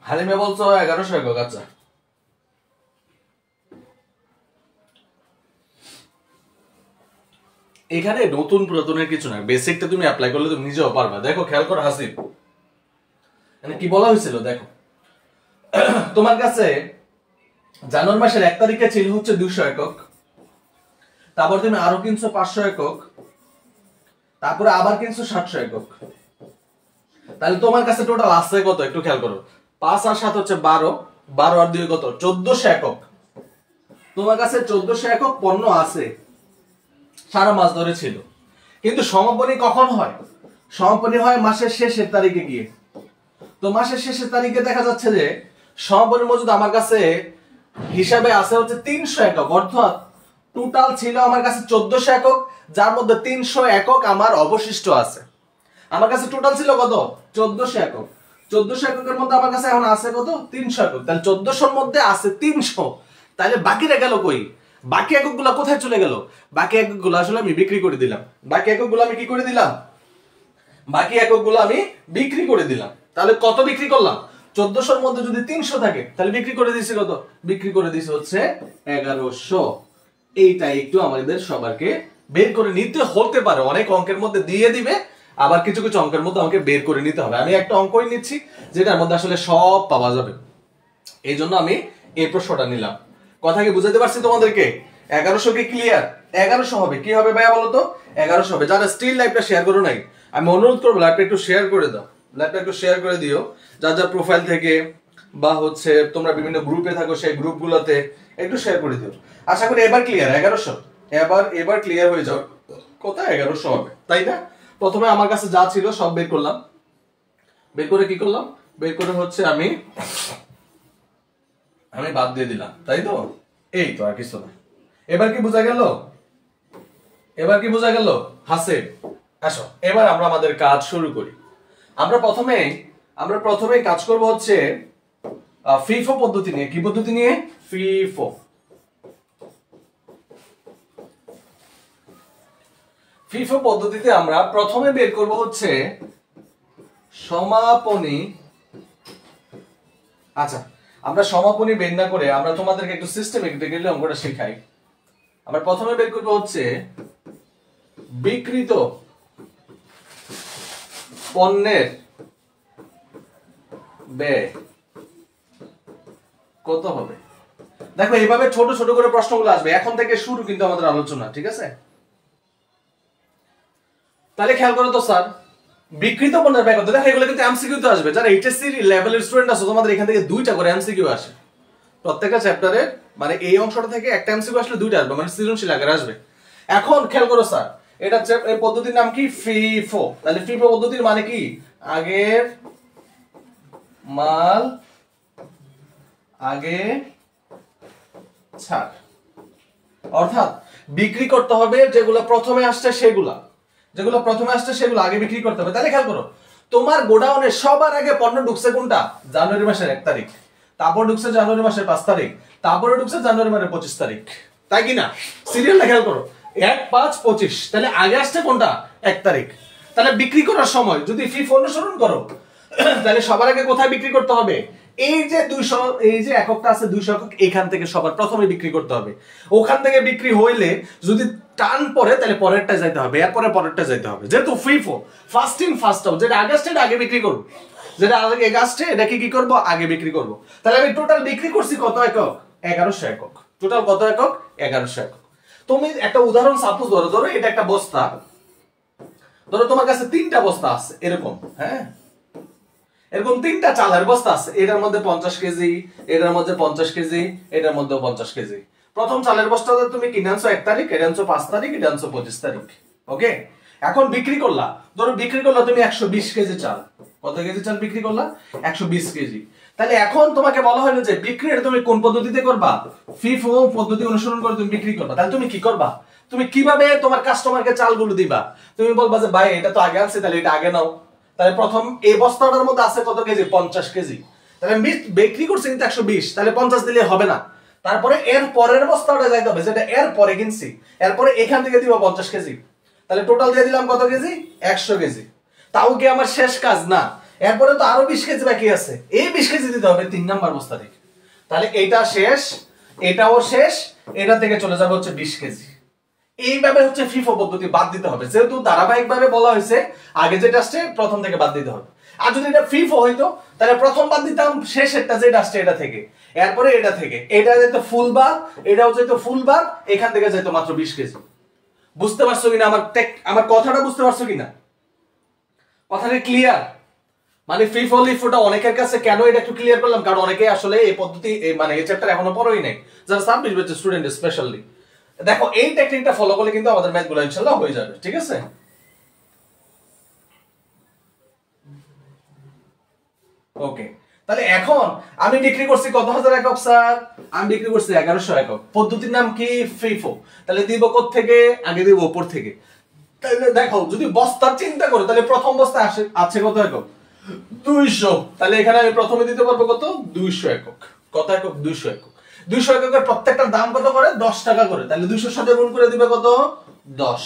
হালিমে বলছো 1100 একক। আচ্ছা, এখানে নতুন পুরাতনের কিছু না, বেসিকটা তুমি অ্যাপ্লাই করলে তুমি নিজেও পারবা। দেখো খেয়াল করো হাসিব, মানে কি বলা হয়েছিল দেখো, তোমার কাছে জানুয়ারি মাসের 1 তারিখে ছিল হচ্ছে 200 একক, তারপর তুমি আরো কিনছো 500 একক, তারপরে আবার কিনছো 700 একক। তাহলে তোমার কাছে টোটাল আছে কত? একটু খেয়াল করো, 5 আর 7 হচ্ছে 12, 12 আর 2 কত? 1400 একক। তোমার কাছে 1400 একক পণ্য আছে, সারা মাস ধরে ছিল। কিন্তু সমাপনী কখন হয়? সমাপনী হয় মাসের শেষের তারিখে গিয়ে। তো মাসের শেষের তারিখে দেখা যাচ্ছে যে সমাপনী মজুদ আমার কাছে হিসাবে আছে হচ্ছে 300 একক, অর্থাৎ টোটাল ছিল আমার কাছে 1400 একক, যার মধ্যে 300 একক আমার অবশিষ্ট আছে। আমার কাছে টোটাল ছিল কত? 1400 একক। 1400 এককের মধ্যে আমার কাছে এখন আছে কত 300 একক, তাহলে 1400 এর মধ্যে আছে 300, তাহলে বাকিটা গেল কই? বাকি এককগুলো কোথায় চলে গেল? বাকি এককগুলো আসলে আমি বিক্রি করে দিলাম। বাকি এককগুলো আমি কি করে দিলাম? বাকি এককগুলো আমি বিক্রি করে দিলাম। তাহলে কত বিক্রি করলাম? 1400 এর মধ্যে যদি 300 থাকে তাহলে বিক্রি করে দিছি কত? বিক্রি করে দিছি হচ্ছে 1100। এইটা একটু আমাদের সবারকে বের করে নিতে হতে পারে, অনেক অঙ্কের মধ্যে দিয়ে দিবে, আবার কিছু কিছু অঙ্কের মধ্যে আমাকে বের করে নিতে হবে। আমি একটা অঙ্কই নিচ্ছি যেটার মধ্যে আসলে সব পাওয়া যাবে, এই জন্য আমি এই প্রশ্নটা নিলাম। কথা কি বুঝাতে পারছি তোমাদেরকে? 1100 কি ক্লিয়ার? 1100 হবে, কি হবে ভাইয়া বলো তো? 1100 হবে। যারা স্টিল লাইভটা শেয়ার করো নাই, আমি অনুরোধ করবো লাইভটা একটু শেয়ার করে দাও, লাইভটা একটু শেয়ার করে দিও, যার যার প্রোফাইল থেকে বা হচ্ছে তোমরা বিভিন্ন গ্রুপে থাকো সেই গ্রুপগুলোতে একটু শেয়ার করে দিও। আশা করি এবার ক্লিয়ার 1100, এবার ক্লিয়ার হয়ে যাও কোথায় 1100 হবে, তাই না? প্রথমে আমার কাছে যা ছিল সব বের করলাম, বের করে কি করলাম? বের করে হচ্ছে আমি বাদ দিয়ে দিলাম, তাই তো? এই তো, আর কিছু না। এবার কি বোঝা গেল? এবার কি বোঝা গেল? হাসিব, আসো এবার আমরা আমাদের কাজ শুরু করি। আমরা প্রথমে কাজ করব হচ্ছে ফিফো পদ্ধতি নিয়ে। কি পদ্ধতি নিয়ে? ফিফো। ফিফো পদ্ধতিতে আমরা প্রথমে বের করব হচ্ছে সমাপনী। আচ্ছা, আমরা সমাপনী বের না করে আমরা তোমাদেরকে একটু সিস্টেমেটিক্যালি অঙ্কটা শেখাই। আমরা প্রথমে বের করব হচ্ছে বিক্রিত পণ্যের ব্যয় কত হবে। দেখো এইভাবে ছোট ছোট করে প্রশ্নগুলো আসবে, এখন থেকে শুরু কিন্তু আমাদের আলোচনা, ঠিক আছে? তাহলে খেয়াল করো তো স্যার, বিক্রিত পণ্যের ব্যয় কত? দেখো এগুলো কিন্তু এমসিকিউ তে আসবে। যারা এইচএসসি লেভেলের স্টুডেন্ট আছে তোমাদের এখান থেকে 2টা করে এমসিকিউ আসে প্রত্যেকটা চ্যাপ্টারে, মানে এই অংশটা থেকে একটা এমসিকিউ আসলে 2টা আসবে, মানে সৃজনশীল আকারে আসবে। এখন খেয়াল করো স্যার, এটা এই পদ্ধতির নাম কি? ফিফো। তাহলে ফিফো পদ্ধতির মানে কি? আগের মাল আগে ছাড়। অর্থাৎ বিক্রি করতে হবে যেগুলো প্রথমে আসছে সেগুলো আগে বিক্রি করতে হবে। তাহলে খেয়াল করো, তোমার গোডাউনে সবার আগে পণ্য ঢুকছে কোনটা? জানুয়ারি মাসের 1 তারিখ, তারপর ঢুকছে জানুয়ারি মাসের 5 তারিখ, তারপরে ঢুকছে জানুয়ারি মাসের 25 তারিখ, তাই কি না? সিরিয়ালটা খেয়াল করো, 1, 5, 25, তাহলে আগে আসছে কোনটা? 1 তারিখ। তাহলে বিক্রি করার সময় যদি ফিফো অনুসরণ করো তাহলে সবার আগে কোথায় বিক্রি করতে হবে? এই যে 200, এই যে এককটা আছে 200 একক, এখান থেকে সবার প্রথমে বিক্রি করতে হবে। ওখান থেকে বিক্রি হইলে যদি টান পড়ে তাহলে পরেরটা যাইতে হবে, এরপরে পরেরটা যাইতে হবে। যেহেতু FIFO first in first out, যেটা আগস্টে এটা আগে বিক্রি করব, যেটা আগে আগস্টে এটাকে কি করব? আগে বিক্রি করব। তাহলে আমি টোটাল বিক্রি করছি কত একক? 1100 একক। টোটাল কত একক? 1100 একক। তুমি একটা উদাহরণ সাপোজ ধরো এটা একটা বস্তা, ধরো তোমার কাছে 3টা বস্তা আছে এরকম, হ্যাঁ, এরকম 3টা চালের বস্তা আছে, এটার মধ্যে 50 কেজি, এটার মধ্যে 50 কেজি, এটার মধ্যে 50 কেজি। প্রথম চালের বস্তাটা তুমি কিনে আনছো 1 তারিখ, এটা আনছো 5 তারিখ, এটা আনছো 25 তারিখ, ওকে? এখন বিক্রি করলা, ধরো বিক্রি করলা তুমি 120 কেজি চাল। কত কেজি চাল বিক্রি করলা? 120 কেজি। তাহলে এখন তোমাকে বলা হলো যে বিক্রিটা তুমি কোন পদ্ধতিতে করবা? ফিফো পদ্ধতি অনুসরণ করে তুমি বিক্রি করবা। তাহলে তুমি কি করবা? তুমি কিভাবে তোমার কাস্টমারকে চালগুলো দিবা? তুমি বলবা যে ভাই এটা তো আগে আছে, তাহলে এটা আগে নাও। তাহলে প্রথম এই বস্তাটার মধ্যে আছে কত কেজি? 50 কেজি। তাহলে বিক্রি করছে কিন্তু 120, তাহলে 50 দিলে হবে না। তারপরে এর পরের বস্তাটা যাইতে হবে, যেটা এর পরে কিনছি, এরপরে এখান থেকে দিব 50 কেজি। তাহলে টোটাল দিয়ে দিলাম কত কেজি? 100 কেজি। তাও কি আমার শেষ কাজ না? এরপরে তো আরো 20 কেজি বাকি আছে, এই 20 কেজি দিতে হবে 3 নাম্বার বস্তা থেকে। তাহলে এটা শেষ, এটাও শেষ, এটা থেকে চলে যাবে হচ্ছে 20 কেজি। এইভাবে হচ্ছে ফিফো পদ্ধতি বাদ দিতে হবে, যেহেতু ধারাবাহিকভাবে বলা হয়েছে আগে যেটা আসছে প্রথম থেকে বাদ দিতে হবে। আর যদি এটা ফিফো হইতো তাহলে প্রথম বাদ দিতাম শেষেরটা যেটা আসছে এটা থেকে, এরপরে এটা থেকে, এটা যেত ফুল বাদ, এটাও যেত ফুল বাদ, এখান থেকে যেত মাত্র 20 কেজি। বুঝতে পারছো কিনা আমার কথাটা? বুঝতে পারছো কিনা? কথাটা ক্লিয়ার? মানে ফিফো লিফোটা অনেকের কাছে কেন এটা একটু ক্লিয়ার করলাম, কারণ অনেকে আসলে এই পদ্ধতি মানে এই চ্যাপ্টার এখনো পড়োই নাই, যারা 26 ব্যাচের স্টুডেন্ট স্পেশালি। দেখো এই টেকনিকটা ফলো করলে কিন্তু আমাদের ম্যাথগুলো ইনশাআল্লাহ হয়ে যাবে, ঠিক আছে? ওকে, তাহলে এখন আমি বিক্রি করছি কত হাজার একক স্যার? আমি বিক্রি করছি 1100 একক। পদ্ধতির নাম কি? ফিফো। তাহলে দিব কোথা থেকে? আগে দিব উপর থেকে। তাহলে দেখো যদি বস্তার চিন্তা করো তাহলে প্রথম বস্তায় আছে কত একক? 200, তাহলে এখানে আমি প্রথমে দিতে পারবো কত 200 একক। কত একক 200 একক। 200 এককের প্রত্যেকটার দাম কত করে 10 টাকা করে, তাহলে 200 এর সাথে গুণ করে দিবে কত 10।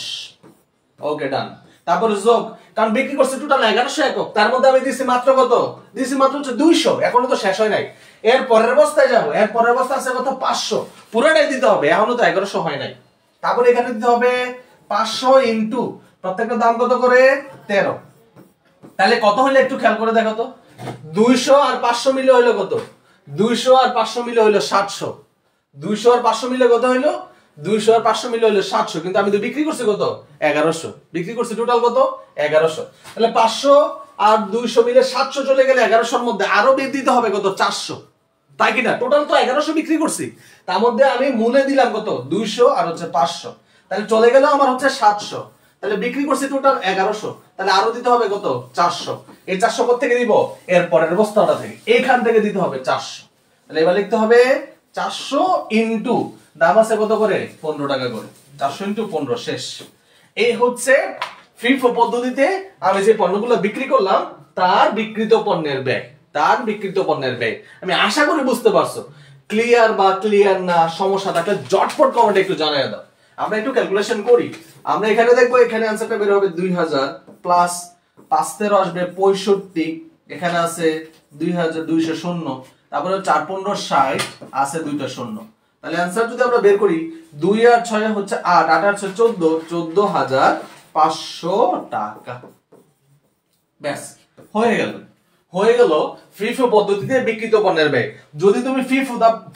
ওকে ডান। তারপর যোগ, কারণ বিক্রি করছে টোটাল 1100 একক, তার মধ্যে আমি দিছি মাত্র কত, দিছি মাত্র হচ্ছে 200, এখনো তো শেষ হয় নাই। এর পরের বস্তায় যাব, এর পরের বস্তা আছে কত 500, পুরোটাই দিতে হবে, এখনো তো 1100 হয় নাই। তারপর এখানে দিতে হবে 500 ইনটু প্রত্যেকটার দাম কত করে 13, তাহলে কত হলো একটু খেয়াল করে দেখো তো, 200 আর 500 মিলে হইলো কত, 200 আর 500 মিলে হইলো 700, 200 আর 500 মিলে কত হইলো, 200 আর 500 মিলে হইলো 700, কিন্তু আমি তো বিক্রি করছি কত 1100, বিক্রি করছি টোটাল কত 1100, তাহলে 500 আর 200 মিলে 700 চলে গেলে 1100 এর মধ্যে আরো বের দিতে হবে কত 400, তাই কি না? টোটাল তো 1100 বিক্রি করছি, তার মধ্যে আমি মূলে দিলাম কত 200 আর হচ্ছে 500, তাহলে চলে গেল আমার হচ্ছে 700, তাহলে বিক্রি করছি টোটাল 1100, তাহলে আরো দিতে হবে কত 400, এই 400 কোথা থেকে দিব, এর পরের বস্তাটা থেকে, এইখান থেকে দিতে হবে 400, তাহলে এবার লিখতে হবে 400 ইনটু দাম আছে কত করে 15 টাকা করে, 400 ইনটু 15 শেষ। এই হচ্ছে ফিফো পদ্ধতিতে আমি যে পণ্যগুলো বিক্রি করলাম তার বিক্রিত পণ্যের ব্যয়, তার বিক্রিত পণ্যের ব্যয়। আমি আশা করি বুঝতে পারছো। ক্লিয়ার বা ক্লিয়ার না সমস্যা থাকলে ঝটপট কমেন্টে একটু জানিয়ে দাও। আমরা একটু ক্যালকুলেশন করি। আমরা এখানে দেখবো, এখানে आंसरটা বের হবে 2000 প্লাস 5 13 আসবে 65, এখানে আছে 2200 শূন্য, তারপরে 4 15 60 আছে দুইটা শূন্য, তাহলে आंसर যদি আমরা বের করি 2 আর 6 হচ্ছে 8, 8 আর 6 14, 14500 টাকা। ব্যাস হয়ে গেল, হয়ে গেল ফিফো পদ্ধতিতে বিক্রিত পণ্যের ব্যয়। যদি তুমি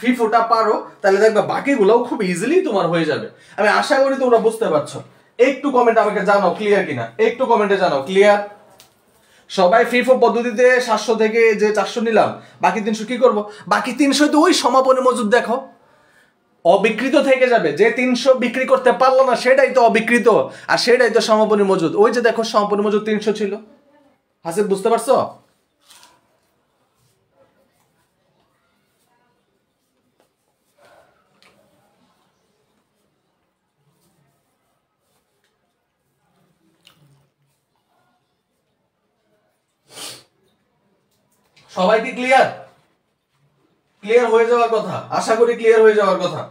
ফিফোটা পারো তাহলে দেখবে বাকিগুলোও খুব ইজিলি তোমার হয়ে যাবে। আমি আশা করি তোমরা বুঝতে পারছো। একটু কমেন্ট আমাকে জানাও ক্লিয়ার কিনা, একটু কমেন্টে জানাও ক্লিয়ার। সবাই ফিফো পদ্ধতিতে 700 থেকে যে 400 নিলাম, বাকি 300 কি করব? বাকি 300 তো ওই সমাপনী মজুদ দেখো অবিকৃত থেকে যাবে, যে 300 বিক্রি করতে পারলো না সেটাই তো অবিকৃত, আর সেটাই তো সমাপনী মজুদ। ওই যে দেখো সমাপনী মজুদ 300 ছিল। হাসিব বুঝতে পারছো? সবাই কি ক্লিয়ার? ক্লিয়ার হয়ে যাওয়ার কথা, আশা করি ক্লিয়ার হয়ে যাওয়ার কথা।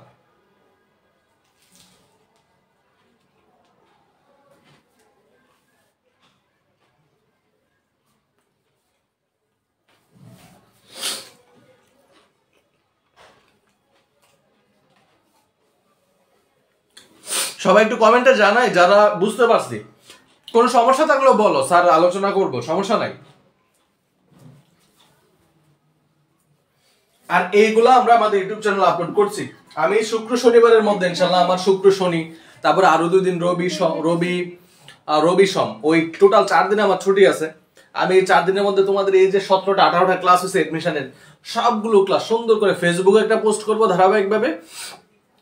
সবাই একটু কমেন্টে জানাই যারা বুঝতে পারছি। কোনো সমস্যা থাকলেও বলো, স্যার আলোচনা করব, সমস্যা নাই। আর এইগুলো আমরা আমাদের ইউটিউব চ্যানেলে আপলোড করছি। আমি শুক্র শনিবারের মধ্যে ইনশাআল্লাহ আমার শুক্র শনি, তারপরে আরো 2 দিন রবি সোম, ওই টোটাল 4 দিন আমার ছুটি আছে। আমি এই 4 দিনের মধ্যে তোমাদের এই যে 17টা 18টা ক্লাস হচ্ছে এডমিশনের, সবগুলো ক্লাস সুন্দর করে ফেসবুকে একটা পোস্ট করবো ধারাবাহিকভাবে,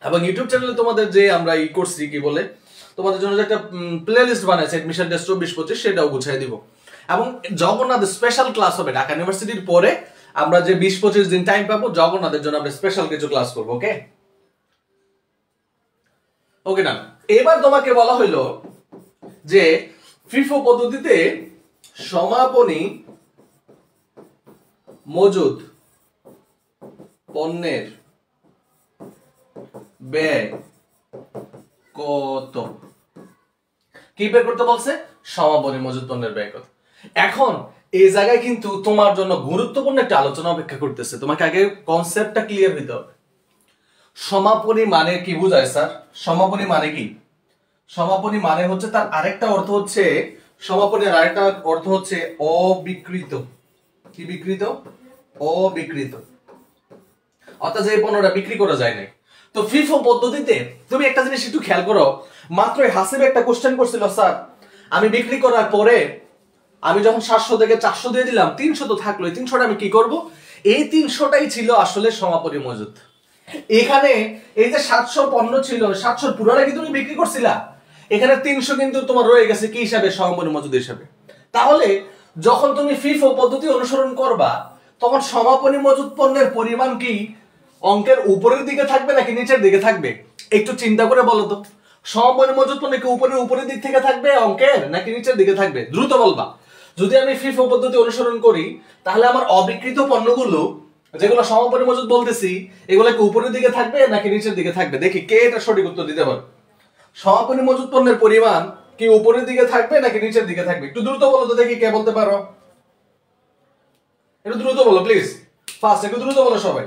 এবং ইউটিউব চ্যানেলে তোমাদের যে আমরা করছি কি বলে তোমাদের জন্য যে একটা প্লে লিস্ট বানাইছে এডমিশন টেস্ট 24-25, সেটাও গুছিয়ে দিব। এবং জগন্নাথ স্পেশাল ক্লাস হবে ঢাকা ইউনিভার্সিটির পরে, আমরা যে 20-25 দিন টাইম পাবো জগন্নাথের জন্য আমরা স্পেশাল কিছু ক্লাস করবো। ওকে ওকে না, এবার তোমাকে বলা হইলো যে ফিফো পদ্ধতিতে সমাপনী মজুদ পণ্যের ব্যয় কত, কি বের করতে বলছে? সমাপনী মজুদ পণ্যের ব্যয় কত। এখন এই জায়গায় কিন্তু তোমার জন্য গুরুত্বপূর্ণ একটা আলোচনা অপেক্ষা করতেছে। তোমাকে আগে কনসেপ্টটা ক্লিয়ার হইতে হবে। সমাপনী মানে কি বোঝায় স্যার? সমাপনী মানে কি? সমাপনী মানে হচ্ছে তার আরেকটা অর্থ হচ্ছে, সমাপনীর আরেকটা অর্থ হচ্ছে অবিকৃত। কি বিকৃত? অবিকৃত, অর্থাৎ যে পণ্যটা বিক্রি করা যায় না। তো ফিফো পদ্ধতিতে তুমি একটা জিনিস একটু খেয়াল করো, মাত্র হাসিব একটা কোশ্চেন করছিল, স্যার আমি বিক্রি করার পরে আমি যখন 700 থেকে 400 দিয়ে দিলাম, 300 তো থাকলো, এই 300টা আমি কি করব? এই 300টাই ছিল আসলে সমাপনী মজুদ। এখানে এই যে 700 পণ্য ছিল, 700 পুরোটা কি তুমি বিক্রি করছিলা? এখানে 300 কিন্তু তোমার রয়ে গেছে কি হিসাবে? সমাপনী মজুদ হিসাবে। তাহলে যখন তুমি ফিফো পদ্ধতি অনুসরণ করবা তখন সমাপনী মজুদ পণ্যের পরিমাণ কি অঙ্কের উপরের দিকে থাকবে নাকি নিচের দিকে থাকবে? একটু চিন্তা করে বলো তো। সমাপনী মজুদ পণ্য কি উপরের দিক থেকে থাকবে অঙ্কের, নাকি নিচের দিকে থাকবে? দ্রুত বলবা। যদি আমি ফিফো পদ্ধতি অনুসরণ করি তাহলে আমার অবিকৃত পণ্যগুলো যেগুলো সমাপনী মজুদ বলতেছি এগুলো কি উপরের দিকে থাকবে নাকি নিচের দিকে থাকবে? দেখি কে এটা সঠিক উত্তর দিতে পারে। সমাপনী মজুদ পণ্যের পরিমাণ কি উপরের দিকে থাকবে নাকি নিচের দিকে থাকবে? একটু দ্রুত বলো তো দেখি কে বলতে পারো, একটু দ্রুত বলো প্লিজ, ফাস্ট একটু দ্রুত বলো সবাই।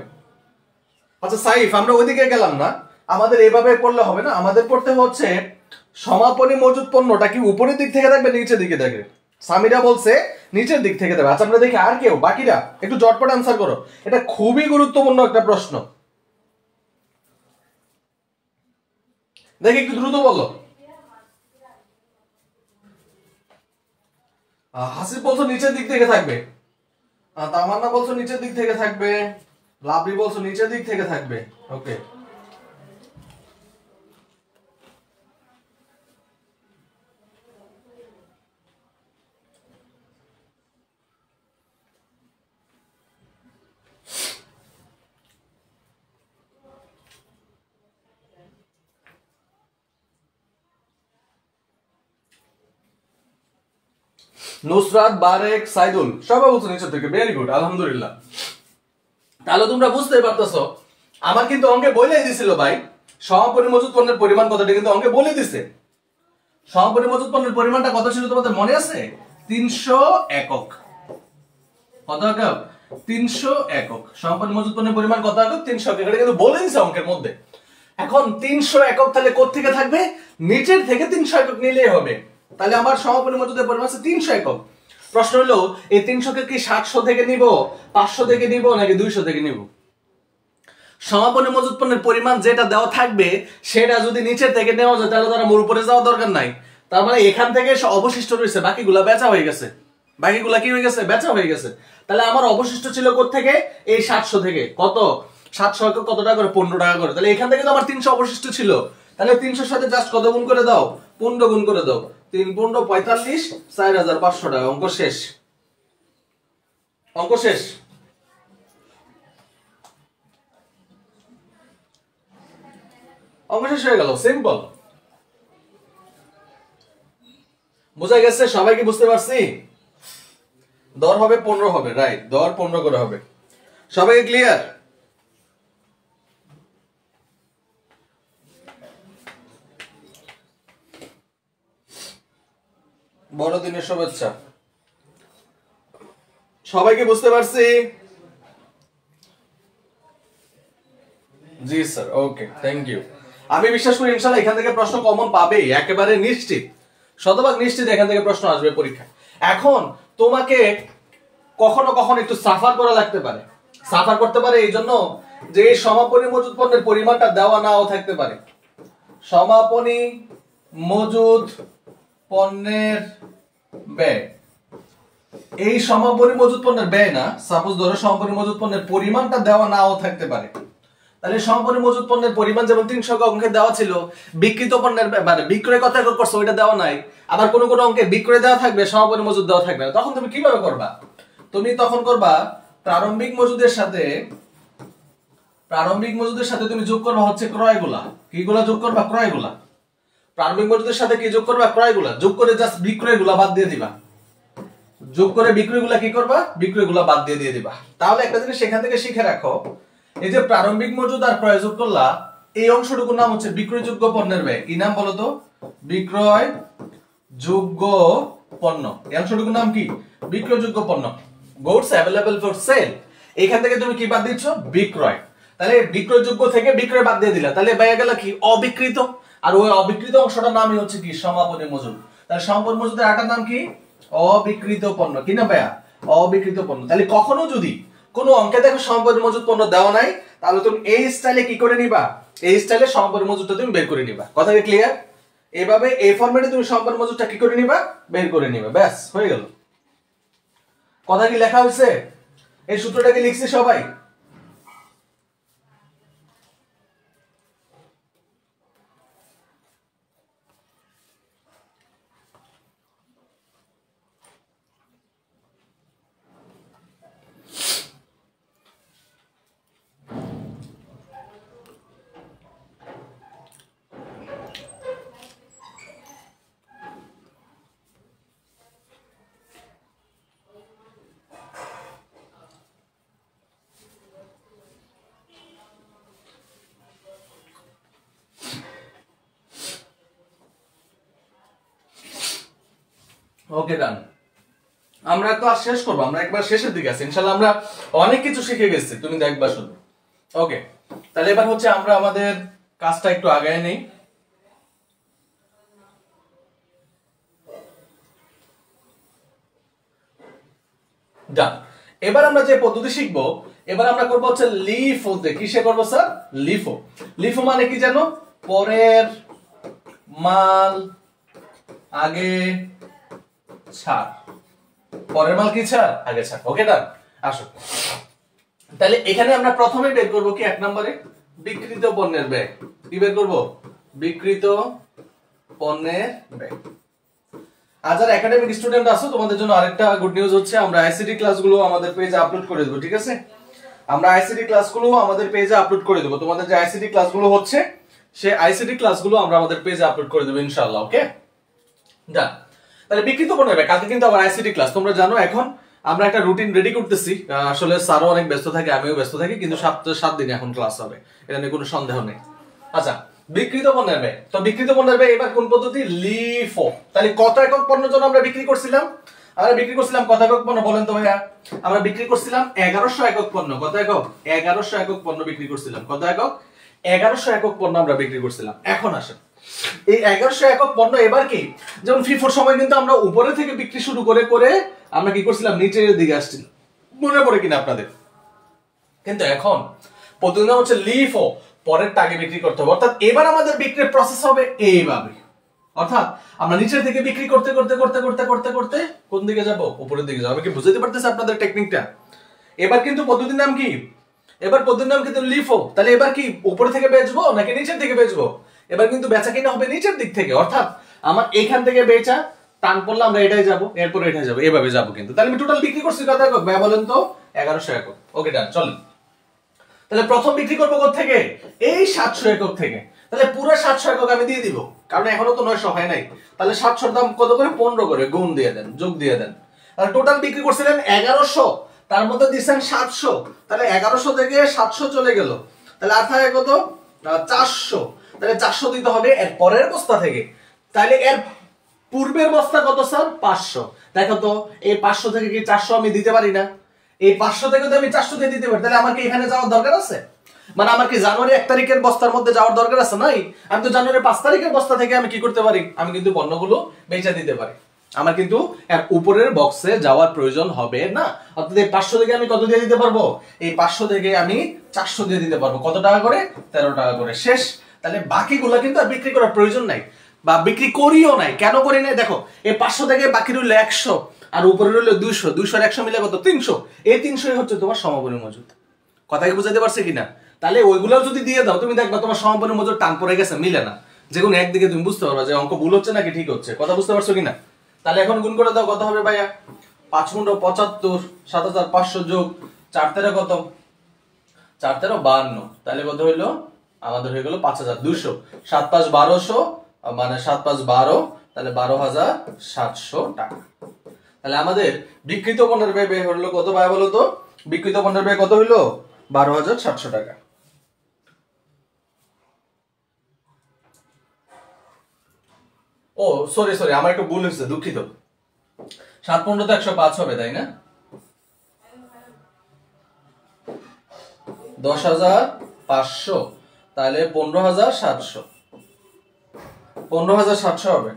আচ্ছা সাইফ, আমরা ওইদিকে গেলাম না, আমাদের এভাবে পড়লে হবে না, আমাদের পড়তে হচ্ছে সমাপনী মজুদ পণ্যটা কি উপরের দিক থেকে থাকবে নিচের দিকে থাকবে? সামিরা বলছে নিচের দিক থেকে থাকবে। আচ্ছা আমরা দেখি আর কেউ বাকিরা একটু জটপট আনসার করো, এটা খুবই গুরুত্বপূর্ণ একটা প্রশ্ন, দেখি একটু দ্রুত বলো। হাসিব বলছো নিচের দিক থেকে থাকবে, তামান্না বলছো নিচের দিক থেকে থাকবে, লাভলি বলছো নিচের দিক থেকে থাকবে। ওকে, নুসরাত, বারেক, সাইদুল সবাই বলছো নিচের থেকে, ভেরি গুড, আলহামদুলিল্লাহ। তাহলে তোমরা বুঝতে পারতেছো আমার কিন্তু অঙ্কে বলেই দিছিল ভাই সমাপনী মজুদ পণ্যের পরিমাণ কতটা, কিন্তু অঙ্কে বলে দিছে। সমাপনী মজুদ পণ্যের পরিমাণটা কত ছিল তোমাদের মনে আছে? 300 একক। কত একক? 300 একক। সমাপনী মজুদ পণ্যের পরিমাণ কত একক? 300 একক, এটা কিন্তু বলে দিছে অঙ্কের মধ্যে। এখন 300 একক তাহলে কোথা থেকে থাকবে? নিচের থেকে 300 একক নিলেই হবে। তাহলে আমার সমাপনী মজুদের পরিমাণ আছে 300 একক। প্রশ্ন হলো এই 300 কে কি 700 থেকে নিব, 500 থেকে নিব নাকি 200 থেকে নিব? সমাপনী মজুদ পণ্যের পরিমাণ যেটা দেওয়া থাকবে সেটা যদি নিচের থেকে নেওয়া যায় তাহলে তারা মোর উপরে যাওয়া দরকার নাই। তার মানে এখান থেকে অবশিষ্ট রয়েছে, বাকিগুলা বেচা হয়ে গেছে, বাকিগুলা কি হয়ে গেছে? বেচা হয়ে গেছে। তাহলে আমার অবশিষ্ট ছিল কোত্থেকে? এই 700 থেকে। কত? 700 একক কত টাকা করে? 15 টাকা করে। তাহলে এখান থেকে তো আমার 300 অবশিষ্ট ছিল, তাহলে 300 সাথে জাস্ট কত গুণ করে দাও? 15 গুণ করে দাও। 3 15 45, 4500 টাকা। অঙ্ক শেষ, অঙ্ক শেষ। অঙ্ক শেষ হয়ে গেল, সিম্পল। বোঝা গেছে? সবাই কি বুঝতে পারছি? দর হবে 15 হবে, রাইট, দর 15 করে হবে। সবাই ক্লিয়ার? বড়দিনের শুভেচ্ছা। সবাইকে বুঝতে পারছি? জি স্যার, ওকে, থ্যাংক ইউ। আমি বিশ্বাস করি ইনশাআল্লাহ এখান থেকে প্রশ্ন কমন পাবেই, একেবারে নিশ্চিত, শতভাগ নিশ্চিত এখান থেকে প্রশ্ন আসবে পরীক্ষায়। এখন তোমাকে কখনো কখনো একটু সাফার করা লাগতে পারে, সাফার করতে পারে এই জন্য যে সমাপনী মজুদ পণ্যের পরিমাণটা দেওয়া নাও থাকতে পারে। সমাপনী মজুদ পণ্যের ব্যয়, এই সমাপনী মজুদ পণ্যের ব্যয় না, সাপোজ ধরো সমাপনী মজুদ পণ্যের পরিমাণটা দেওয়া নাও থাকতে পারে। তাহলে সমাপনী মজুদ পণ্যের পরিমাণ যেমন 300 অঙ্কে দেওয়া ছিল, বিক্রিত পণ্যের মানে বিক্রয় কত একক করছো ওইটা দেওয়া নাই, আবার কোন কোন অঙ্কে বিক্রয় দেওয়া থাকবে সমাপনী মজুদ দেওয়া থাকবে না। তখন তুমি কিভাবে করবা? তুমি তখন করবা প্রারম্ভিক মজুদের সাথে, প্রারম্ভিক মজুদের সাথে তুমি যোগ করবা হচ্ছে ক্রয়গুলা। কিগুলা যোগ করবা? ক্রয়গুলা। প্রারম্ভিক মজুদের সাথে কি যোগ করবা? ক্রয়গুলা। যোগ করে জাস্ট বিক্রয়গুলা বাদ দিয়ে দিবা, যোগ করে বিক্রয়গুলা কি করবা? বিক্রয়গুলা বাদ দিয়ে দিবা। তাহলে একটা জিনিস সেখান থেকে শিখে রাখো, এই যে প্রারম্ভিক মজুদ আর ক্রয় যোগ করলা, এই অংশটুকুর নাম হচ্ছে বিক্রয়যোগ্য পণ্যের ব্যয়। কি নাম বলো তো? বিক্রয়যোগ্য পণ্য। এই অংশটুকুর নাম কি? বিক্রয়যোগ্য পণ্য। Goods available for sale. এখান থেকে তুমি কি বাদ দিচ্ছ? বিক্রয়। তাহলে বিক্রয়যোগ্য থেকে বিক্রয় বাদ দিয়ে দিলা, তাহলে বাইরে গেল কি? অবিকৃত। আর ওই অবিকৃত অংশটার নামই হচ্ছে কি? সমাপনী মজুদ। তাহলে সমাপনী মজুদের আরেকটা নাম কি? অবিকৃত পণ্য। কি না ভাইয়া? অবিকৃত পণ্য। তাহলে কখনো যদি কোন অঙ্কে দেখো সমাপনী মজুদ পণ্য দেওয়া নাই, তাহলে তুমি এই স্টাইলে কি করে নিবা? এই স্টাইলে সমাপনী মজুদটা তুমি বের করে নিবা। কথা কি ক্লিয়ার? এভাবে এই ফরম্যাটে তুমি সমাপনী মজুদটা কি করে নিবা? বের করে নিবা। ব্যাস হয়ে গেল। কথা কি লেখা হয়েছে? এই সূত্রটা কি লিখছি সবাই? ওকে ডান। আমরা ক্লাস শেষ করবো, আমরা একবার শেষের দিকে আছি, ইনশাআল্লাহ আমরা অনেক কিছু শিখে গেছি, তুমি দেখবা শুধু। ওকে, তাহলে এবার হচ্ছে আমরা আমাদের কাজটা একটু আগায় নেই। ডান। এবার আমরা যে পদ্ধতি শিখবো, এবার আমরা করবো হচ্ছে লিফো দিয়ে। কিসে করবো স্যার? লিফো। লিফো মানে কি জানো? পরের মাল আগে ছাড়। পরের মাল কি ছাড়? আগে ছাড়। ওকে ডান। আসো, তাহলে এখানে আমরা প্রথমে বের করবো কি, 1 নম্বরে বিক্রিত পণ্যের ব্যয়। কি বের করবো? বিক্রিত পণ্যের ব্যয়। আর যারা একাডেমিক স্টুডেন্ট আছো, তোমাদের জন্য আরেকটা গুড নিউজ হচ্ছে, আমরা আইসিটি ক্লাসগুলো আমাদের পেজে আপলোড করে দেবো। ঠিক আছে, আমরা আইসিটি ক্লাসগুলো আমাদের পেজে আপলোড করে দেবো। তোমাদের যে আইসিটি ক্লাসগুলো হচ্ছে, সেই আইসিটি ক্লাসগুলো আমরা আমাদের পেজে আপলোড করে দেবো ইনশাআল্লাহ। ওকে ডান। তাহলে বিক্রিত পণ্যের ব্যয়, কালকে কিন্তু আবার আইসিটি ক্লাস। তোমরা জানো এখন আমরা একটা রুটিন রেডি করতেছি। আসলে স্যারও অনেক ব্যস্ত থাকে, আমিও ব্যস্ত থাকি, কিন্তু 7 দিনে এখন ক্লাস হবে, এটা নিয়ে কোনো সন্দেহ নেই। আচ্ছা, বিক্রিত পণ্যের ব্যয়। তো বিক্রিত পণ্যের ব্যয় এবার কোন পদ্ধতি? লিফো। তাহলে কত একক পণ্য জন্য আমরা বিক্রি করছিলাম? আমরা বিক্রি করছিলাম কত একক পণ্য বলেন তো ভাইয়া? আমরা বিক্রি করছিলাম 1100 একক পণ্য। কত একক? 1100 একক পণ্য বিক্রি করছিলাম। কত একক? 1100 একক পণ্য আমরা বিক্রি করছিলাম। এখন আসেন, এই 1100 একক পণ্য এবার কি, যেমন ফিফোর সময় কিন্তু আমরা উপরে থেকে বিক্রি শুরু করে করে আমরা কি করছিলাম, নিচের দিকে আসছিলাম, মনে পড়ে কিনা আপনাদের? কিন্তু এখন পদ্ধতি হচ্ছে লিফো, পরের টাগে বিক্রি করতে হবে। অর্থাৎ এবার আমাদের বিক্রির প্রসেস হবে এইভাবে, অর্থাৎ আমরা নিচের থেকে বিক্রি করতে করতে করতে করতে করতে করতে কোন দিকে যাব? উপরের দিকে যাব। আমি কি বুঝাতে পারতেছি আপনাদের টেকনিকটা? এবার কিন্তু পদ্ধতির নাম কি? এবার পদ্ধতির নাম কিন্তু লিফো। তাহলে এবার কি উপরে থেকে বেচবো নাকি নিচের থেকে বেচবো? এবার কিন্তু বেচা কিনা হবে নিচের দিক থেকে, অর্থাৎ আমার এখান থেকে বেচা, টান পড়লে আমরা এটাই যাবো, এরপর এটাই যাবো, এভাবে যাবো কিন্তু। তাহলে আমি টোটাল বিক্রি করছি কত একক ভাই বলেন তো? 1100 একক। ওকে ডান, চলেন। তাহলে প্রথম বিক্রি করবো কোথা থেকে? এই 700 একক থেকে। তাহলে পুরো 700 একক আমি দিয়ে দিব, কারণ এখনো তো 900 হয় নাই। তাহলে 700 দাম কত করে? 15 করে গুণ দিয়ে দেন, যোগ দিয়ে দেন। তাহলে টোটাল বিক্রি করছিলেন 1100, তার মধ্যে দিচ্ছেন 700। তাহলে 1100 থেকে 700 চলে গেল, তাহলে আর থাকে কত? 400। তাহলে 400 দিতে হবে এর পরের বস্তা থেকে। তাহলে এর পূর্বের বস্তা কত স্যার? 500। দেখো তো, এই 500 থেকে কি 400 আমি দিতে পারি না? এই 500 থেকে তো আমি 400 দিয়ে দিতে পারি। তাহলে আমার কি এখানে যাওয়ার দরকার আছে? মানে আমার কি জানুয়ারি 1 তারিখের বস্তার মধ্যে যাওয়ার দরকার আছে? নাই। আমি তো জানুয়ারি 5 তারিখের বস্তা থেকে আমি কি করতে পারি? আমি কিন্তু পণ্যগুলো বেচে দিতে পারি। আমার কিন্তু এর উপরের বক্সে যাওয়ার প্রয়োজন হবে না। অর্থাৎ এই 500 থেকে আমি কত দিয়ে দিতে পারবো? এই 500 থেকে আমি 400 দিয়ে দিতে পারবো। কত টাকা করে? 13 টাকা করে। শেষ। তাহলে বাকিগুলো কিন্তু আর বিক্রি করার প্রয়োজন নাই, বা বিক্রি করিও নাই। কেন করি নাই? দেখো, এই 500 থেকে বাকি রইল 100, আর উপরে রইল 200, 200 আর 100 মিলে কত? 300। এই 300 হচ্ছে তোমার সমাপনী মজুদ। কথা কি বুঝাতে পারছে কিনা? তাহলে ওইগুলো যদি দিয়ে দাও, তুমি দেখবা তোমার সমাপনী মজুদ টান পড়ে গেছে, মিলে না। যে কোনো একদিকে তুমি বুঝতে পারবা যে অঙ্ক ভুল হচ্ছে নাকি ঠিক হচ্ছে। কথা বুঝতে পারছো কিনা? তাহলে এখন গুণ করে দাও, কত হবে ভাইয়া? 5 × 75, 7500 যোগ 4 × 13 কত? 4 × 13 52। তাহলে কত হইলো? আমাদের হয়ে গেল 5200। 7 × 5 = 1200, মানে 7 × 5 = 12, তাহলে 12700 টাকা। তাহলে আমাদের বিক্রিত পণ্যের ব্যয় হলো কত ভাই বলো তো? বিক্রিত পণ্যের ব্যয় কত হইলো? 12700 টাকা। ও সরি সরি, আমার একটু ভুল হয়েছে, দুঃখিত। 7 × 15 তো 105 হবে, তাই না? 10500, তাহলে 15700। 15700 হবে।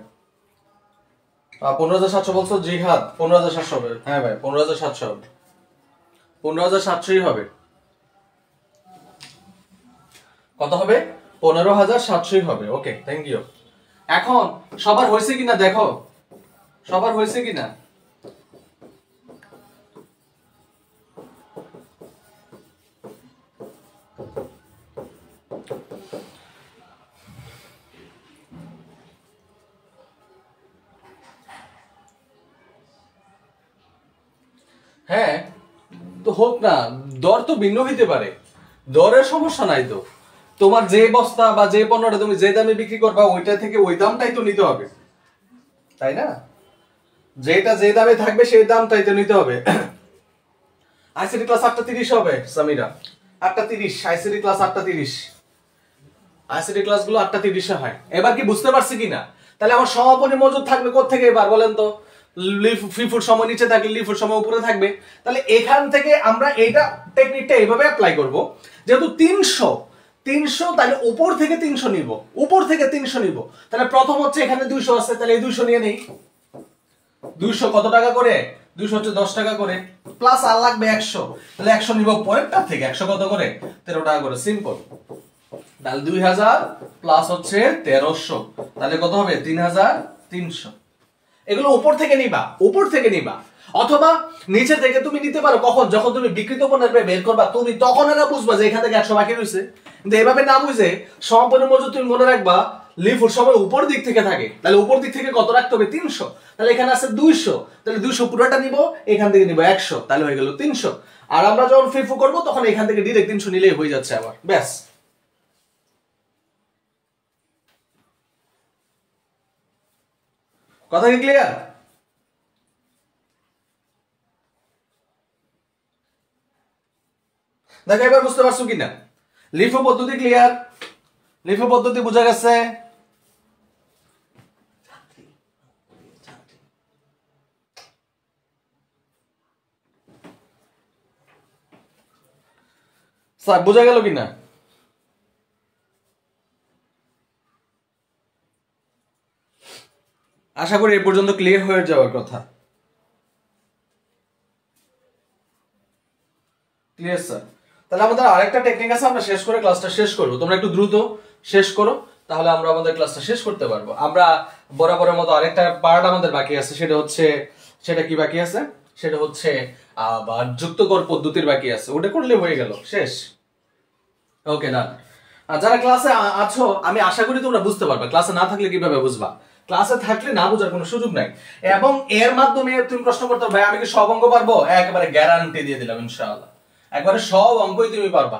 15700 বলছো? জিহাদ 15700 হবে। হ্যাঁ ভাই, 15700 হবে। 15700ই হবে। কত হবে? 15700ই হবে। ওকে, থ্যাংক ইউ। এখন সবার হয়েছে কিনা দেখো, সবার হয়েছে কিনা? হ্যাঁ তো হোক না, দর তো ভিন্ন হইতে পারে, দরের সমস্যা নাই তো। তোমার যে বস্তা বা যে পণ্যটা তুমি যে দামে বিক্রি করবা, ওইটা থেকে ওই দামটাই তো নিতে হবে, তাই না? যেটা যে দামে থাকবে সেই দামটাই তো নিতে হবে। আইসিডি ক্লাস 8:30 হবে সামিরা, 8:30। ICD class 8:30। আইসিডি ক্লাসগুলো 8:30 হয়। এবার কি বুঝতে পারছি কিনা? তাহলে আমার সমাপনী মজুদ থাকবে কোথা থেকে এবার বলেন তো? ফিফুর সময় নিচে থাকলে লিফুর সময় উপরে থাকবে। তাহলে এখান থেকে আমরা এইটা টেকনিকটা এইভাবে অ্যাপ্লাই করব, যেহেতু 300 তাহলে উপর থেকে 300 নিব, উপর থেকে 300 নিব। তাহলে প্রথম হচ্ছে এখানে 200 আছে, তাহলে এই 200 নিয়ে নেই। 200 কত টাকা করে? 200 হচ্ছে 10 টাকা করে, প্লাস আর লাগবে 100, তাহলে 100 নিব পরেরটা থেকে। 100 কত করে? 13 টাকা করে, সিম্পল। তাহলে 2000 প্লাস হচ্ছে 1300, তাহলে কত হবে? 3300। এগুলো উপর থেকে নিবা, উপর থেকে নিবা, অথবা নিচে থেকে তুমি নিতে পারো। কখন? যখন তুমি বিক্রিত পণ্যের ব্যয় বের করবা, তুমি তখন এরা বুঝবা যে এখান থেকে 100 বাকি রয়েছে। কিন্তু এভাবে না বুঝে সমাপনের মজুদ তুমি মনে রাখবা লিফুর সময় উপর দিক থেকে থাকে, তাহলে উপর দিক থেকে কত রাখতে হবে? 300। তাহলে এখানে আছে 200, তাহলে 200 পুরোটা নিব, এখান থেকে নিব 100, তাহলে হয়ে গেল 300। আর আমরা যখন ফিফু করব তখন এখান থেকে ডিরেক্ট 300 নিলেই হয়ে যাচ্ছে আবার, ব্যাস। কথা কি ক্লিয়ার? দেখো এবার বুঝতে পারছো কিনা? লিফো পদ্ধতি ক্লিয়ার? লিফো পদ্ধতি বোঝা গেছে? স্যার বোঝা গেল কিনা? আশা করি এ পর্যন্ত ক্লিয়ার হয়ে যাওয়ার কথা। Clear sir? তাহলে আমাদের আরেকটা টেকনিক আছে, আমরা শেষ করে ক্লাসটা শেষ করব। তোমরা একটু দ্রুত শেষ করো, তাহলে আমরা আমাদের ক্লাসটা শেষ করতে পারবো। আমরা বরাবরের মতো আরেকটা পার্ট আমাদের বাকি আছে, সেটা কি বাকি আছে? সেটা হচ্ছে আবার যুক্তকর পদ্ধতির বাকি আছে, ওটা করলে হয়ে গেল, শেষ। ওকে না, আর যারা ক্লাসে আছো আমি আশা করি তোমরা বুঝতে পারবে। ক্লাসে না থাকলে কিভাবে বুঝবা? ক্লাসে থাকলে না বোঝার কোনো সুযোগ নাই। এবং এর মাধ্যমে তুমি প্রশ্ন করতে ভাই আমি কি সব অঙ্ক পারবো? একেবারে গ্যারান্টি দিয়ে দিলাম ইনশাআল্লাহ, একবারে সব অঙ্কই তুমি পারবা,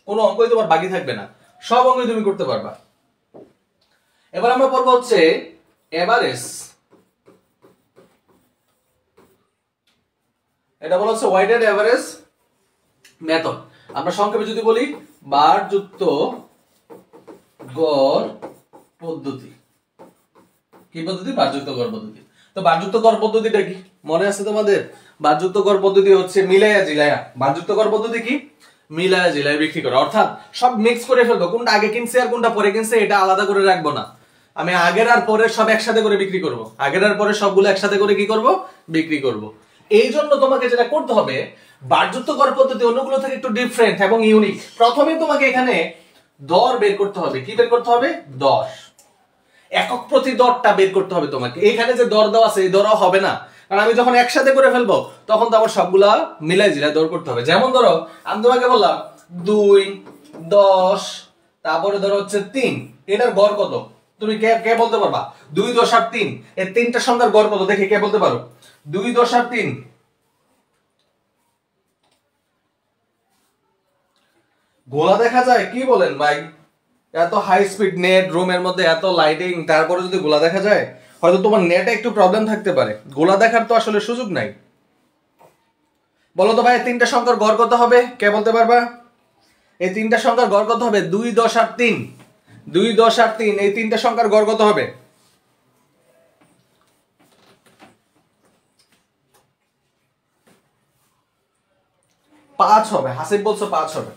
কোনো অঙ্কই তোমার বাকি থাকবে না, সব অঙ্কই তুমি করতে পারবা। এবার আমরা পড়বো হচ্ছে এভারেজ। এটা বলা হচ্ছে ওয়েটেড এভারেজ মেথড। আমরা সংক্ষেপে যদি বলি বারযুক্ত গড় পদ্ধতি। কি পদ্ধতি? বারযুক্ত গড় পদ্ধতি। তো বারযুক্ত গড় পদ্ধতিটা কি মনে আছে তোমাদের? বারযুক্ত গড় পদ্ধতি হচ্ছে মিলায়া জিলায়া। বারযুক্ত গড় পদ্ধতি কি? মিলায়া জিলায়া বিক্রি করা, অর্থাৎ সব মিক্স করে ফেলবো, কোনটা আগে কিনছে আর কোনটা পরে কিনছে এটা আলাদা করে রাখবো না। আমি আগের আর পরের সব একসাথে করে বিক্রি করব, আগের আর পরের সবগুলো একসাথে করে কি করব? বিক্রি করব। এই জন্য তোমাকে যেটা করতে হবে, বারযুক্ত গড় পদ্ধতি অন্যগুলো থেকে একটু ডিফারেন্ট এবং ইউনিক। প্রথমে তোমাকে এখানে দর বের করতে হবে। কি বের করতে হবে? দর, একক প্রতি দরটা বের করতে হবে তোমাকে। এখানে যে দর দেওয়া আছে এই দরও হবে না, কারণ আমি যখন একসাথে করে ফেলবো তখন তো আবার সবগুলা মিলাই জিলাই দর করতে হবে। যেমন ধরো আমি তোমাকে বললাম 2, 10, তারপরে ধরো হচ্ছে 3, এটার গড় কত? তুমি কে বলতে পারবা? 2, 10 আর 3, এই তিনটা সংখ্যার গড় কত দেখে কে বলতে পারো? 2, 10 আর 3 গোলা দেখা যায়? কি বলেন ভাই? এত হাই স্পিড নেট, রুমের মধ্যে এত লাইটিং, তারপরে যদি গোলা দেখা যায়, হয়তো তোমার নেটে একটু প্রবলেম থাকতে পারে, গোলা দেখার তো আসলে সুযোগ নাই। বলো তো ভাই তিনটা সংখ্যার গড় কত হবে? কে বলতে পারবা? এই তিনটা সংখ্যার গড় কত হবে? 2, 10 আর 3, 2, 10 আর 3, এই তিনটা সংখ্যার গড় কত হবে? 5 হবে। হাসিব বলছো 5 হবে,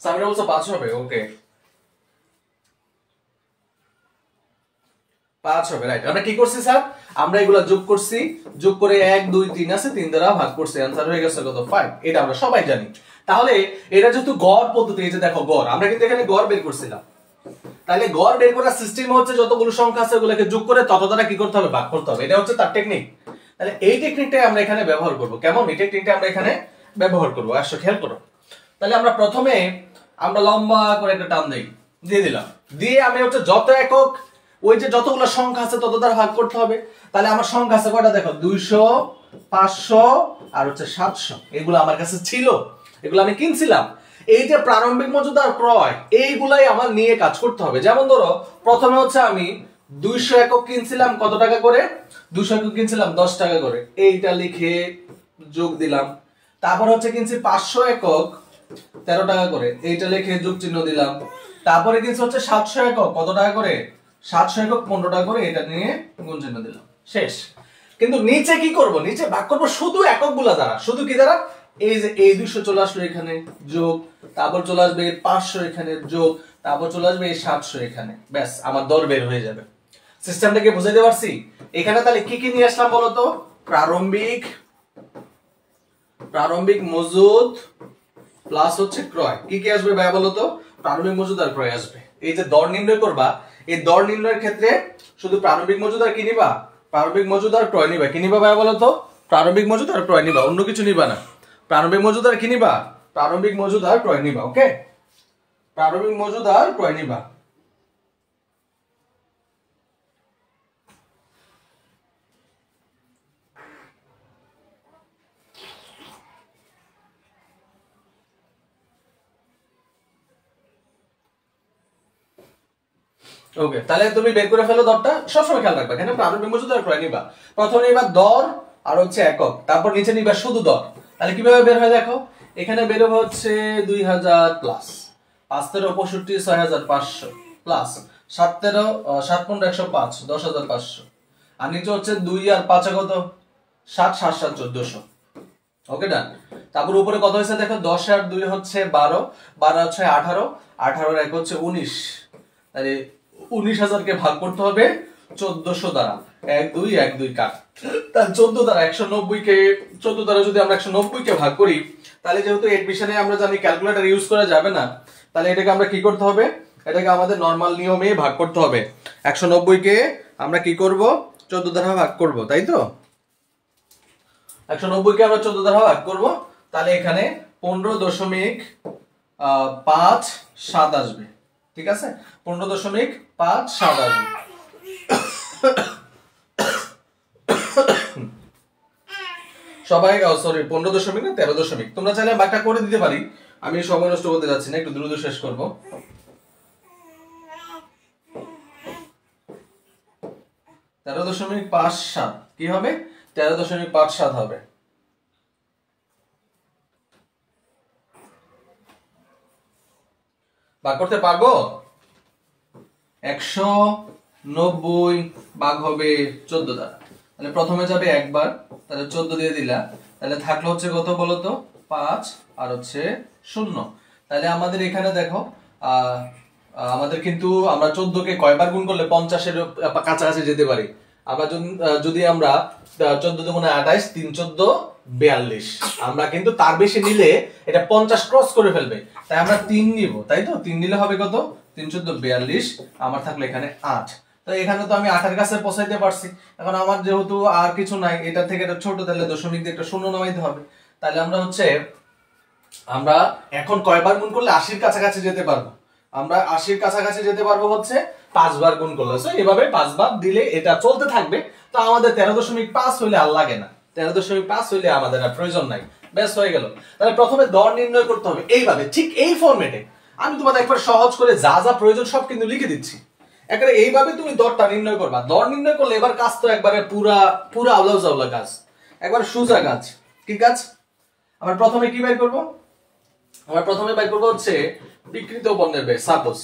সামিরা বলছো 5 হবে। ওকে 5 হবে, রাইট। আমরা কি করছি স্যার? আমরা এগুলা যোগ করছি, যোগ করে 1, 2, 3 আছে, 3 দ্বারা ভাগ করছি, आंसर হয়ে গেছে কত? 5। এটা আমরা সবাই জানি। তাহলে এটা যেহেতু গড় পদ্ধতি, এই যে দেখো গড়, আমরা কিন্তু এখানে গড় বের করছিলাম। তাহলে গড় বের করার সিস্টেম হচ্ছে যতগুলো সংখ্যা আছে ওগুলোকে যোগ করে তত দ্বারা কি করতে হবে? ভাগ করতে হবে। এটা হচ্ছে তার টেকনিক। তাহলে এই টেকনিকটাই আমরা এখানে ব্যবহার করব। কেমন? এই টেকনিকটা আমরা এখানে ব্যবহার করব, আসো খেয়াল করো। তাহলে আমরা প্রথমে আমরা লম্বা করে একটা টান দিয়ে দিলাম, দিয়ে আমি হচ্ছে যত একক ওই যে যতগুলো সংখ্যা আছে তত দ্বারা ভাগ করতে হবে। তাহলে আমার সংখ্যা আছে কয়টা দেখো? 200, 500 আর হচ্ছে 700। এগুলো আমার কাছে ছিল, এগুলো আমি কিনছিলাম। এই যে প্রারম্ভিক মজুদ আর ক্রয়, এইগুলাই আমার নিয়ে কাজ করতে হবে। যেমন ধরো প্রথমে হচ্ছে আমি 200 একক কিনছিলাম কত টাকা করে? 200 একক কিনছিলাম 10 টাকা করে, এইটা লিখে যোগ দিলাম। তারপর হচ্ছে কিনছি 500 একক 13 টাকা করে, এইটা লিখে যোগ চিহ্ন দিলাম। তারপরে কিনছি হচ্ছে 700 একক কত টাকা করে? 700 একক 15 টাকা করে, এটা নিয়ে গুণ চিহ্ন দিলাম, শেষ। কিন্তু নিচে কি করব, নিচে ভাগ করব শুধু এককগুলা দ্বারা। শুধু কি দ্বারা? এই যে এই 200 চলে আসলো এখানে যোগ, তারপর চলে আসবে 500 এখানে যোগ, তারপর চলে আসবে এই 700 এখানে, ব্যাস আমার দর বের হয়ে যাবে। সিস্টেমটাকে বুঝাইতে পারছি? এখানে তাহলে কি কি নিয়ে আসলাম বলতো? প্রারম্ভিক মজুদ প্লাস হচ্ছে ক্রয়। কি কি আসবে ভাই বলতো? প্রারম্ভিক মজুদ আর ক্রয় আসবে। এই যে দর নির্ণয় করবা, এই দর নির্ণয়ের ক্ষেত্রে শুধু প্রারম্ভিক মজুদ আর কি নিবা? প্রারম্ভিক মজুদ আর ক্রয় নিবা। কি নিবা ভাই বলতো? প্রারম্ভিক মজুদ আর ক্রয় নিবা, অন্য কিছু নিবা না। প্রারম্ভিক মজুদ আর কি নিবা? প্রারম্ভিক মজুদ আর ক্রয় নিবা। ওকে, প্রারম্ভিক মজুদ আর ক্রয় নিবা। ওকে, তাহলে তুমি বের করে ফেলো দরটা, সবসময় খেয়াল রাখবা এখানে প্রারম্ভিক মজুদ আর ক্রয় নিবা। প্রথমে নিবা দর আর হচ্ছে একক, তারপর নিচে নিবা শুধু দর। তাহলে কিভাবে বের হয় দেখো, এখানে বের হবে হচ্ছে 2000 প্লাস 5 13 65 6500 প্লাস 7 13 7 15 105 10500, আর নিচে হচ্ছে 2 আর 5 কত 7 7 7 1400। ওকে ডান। তারপর উপরে কত হয়েছে দেখো, 10 আর 2 হচ্ছে 12, 12 হচ্ছে 18, 18 আর 1 হচ্ছে 19। তাহলে 19,000 কে ভাগ করতে হবে 1400 দ্বারা। 1 2 1 2 কাট, তাহলে 14 দ্বারা 190 কে 14 দ্বারা যদি আমরা 190 কে ভাগ করি, তাহলে যেহেতু এডমিশনে আমরা জানি ক্যালকুলেটর ইউজ করা যাবে না, তাহলে এটাকে আমরা কি করতে হবে, এটাকে আমাদের নরমাল নিয়মে ভাগ করতে হবে। 190 কে আমরা কি করব, 14 দ্বারা ভাগ করব, তাই তো? 190 কে আমরা 14 দ্বারা ভাগ করব, তাহলে এখানে 15.57 আসবে। ঠিক আছে, 15.57 আসবে। সবাই সরি 15 না 13, তোমরা চাইলে বাকিটা করে দিতে পারি, আমি সময় নষ্ট করতে যাচ্ছি না, একটু দ্রুত শেষ করব। 13.57 কি হবে? 13.57 হবে। ভাগ করতে পারবো? 190 ভাগ হবে 14 দ্বারা, তাহলে প্রথমে যাবে একবার, তাহলে 14 দিয়ে দিলা, তাহলে থাকলো হচ্ছে কত বলতো 5 আর হচ্ছে 0। তাহলে আমাদের এখানে দেখো আমাদের কিন্তু আমরা 14 কে কয়বার গুণ করলে 50 এর কাছাকাছি যেতে পারি। আমরা যদি আমরা 14 দুগুণে 28 3 14 42, আমরা কিন্তু তার বেশি নিলে এটা 50 ক্রস করে ফেলবে, তাই আমরা 3 নিব, তাই তো? 3 নিলে হবে কত? 3 14 42, আমার থাকলো এখানে 8। তো এখানে তো আমি 8 এর কাছে পৌঁছাইতে পারছি। এখন আমার যেহেতু আর কিছু নাই, এটা থেকে এটা ছোট, তাহলে দশমিক দিয়ে একটা শূন্য নামাইতে হবে। তাহলে আমরা এখন কয়বার গুণ করলে 80 এর কাছাকাছি যেতে পারবো? আমরা 80 এর কাছাকাছি যেতে পারবো হচ্ছে 5 বার গুণ করলে। সো এভাবে 5 বার দিলে এটা চলতে থাকবে। তো আমাদের 13.5 হইলে আর লাগে না, 13.5 হইলে আমাদের আর প্রয়োজন নাই, ব্যাস হয়ে গেল। তাহলে প্রথমে দর নির্ণয় করতে হবে এইভাবে, ঠিক এই ফরম্যাটে। আমি তোমাদের একবার সহজ করে যা যা প্রয়োজন সব কিন্তু লিখে দিচ্ছি, একবারে এইভাবে তুমি দরটা নির্ণয় করবা। দর নির্ণয় করলে এবার কাজ তো একবারে পুরা আউলা জাউলা কাজ, একবার সোজা কাজ। কি কাজ? আমরা প্রথমে কি বের করব? আমরা প্রথমে বের করব হচ্ছে বিক্রিত পণ্যের ব্যয়। সাপোজ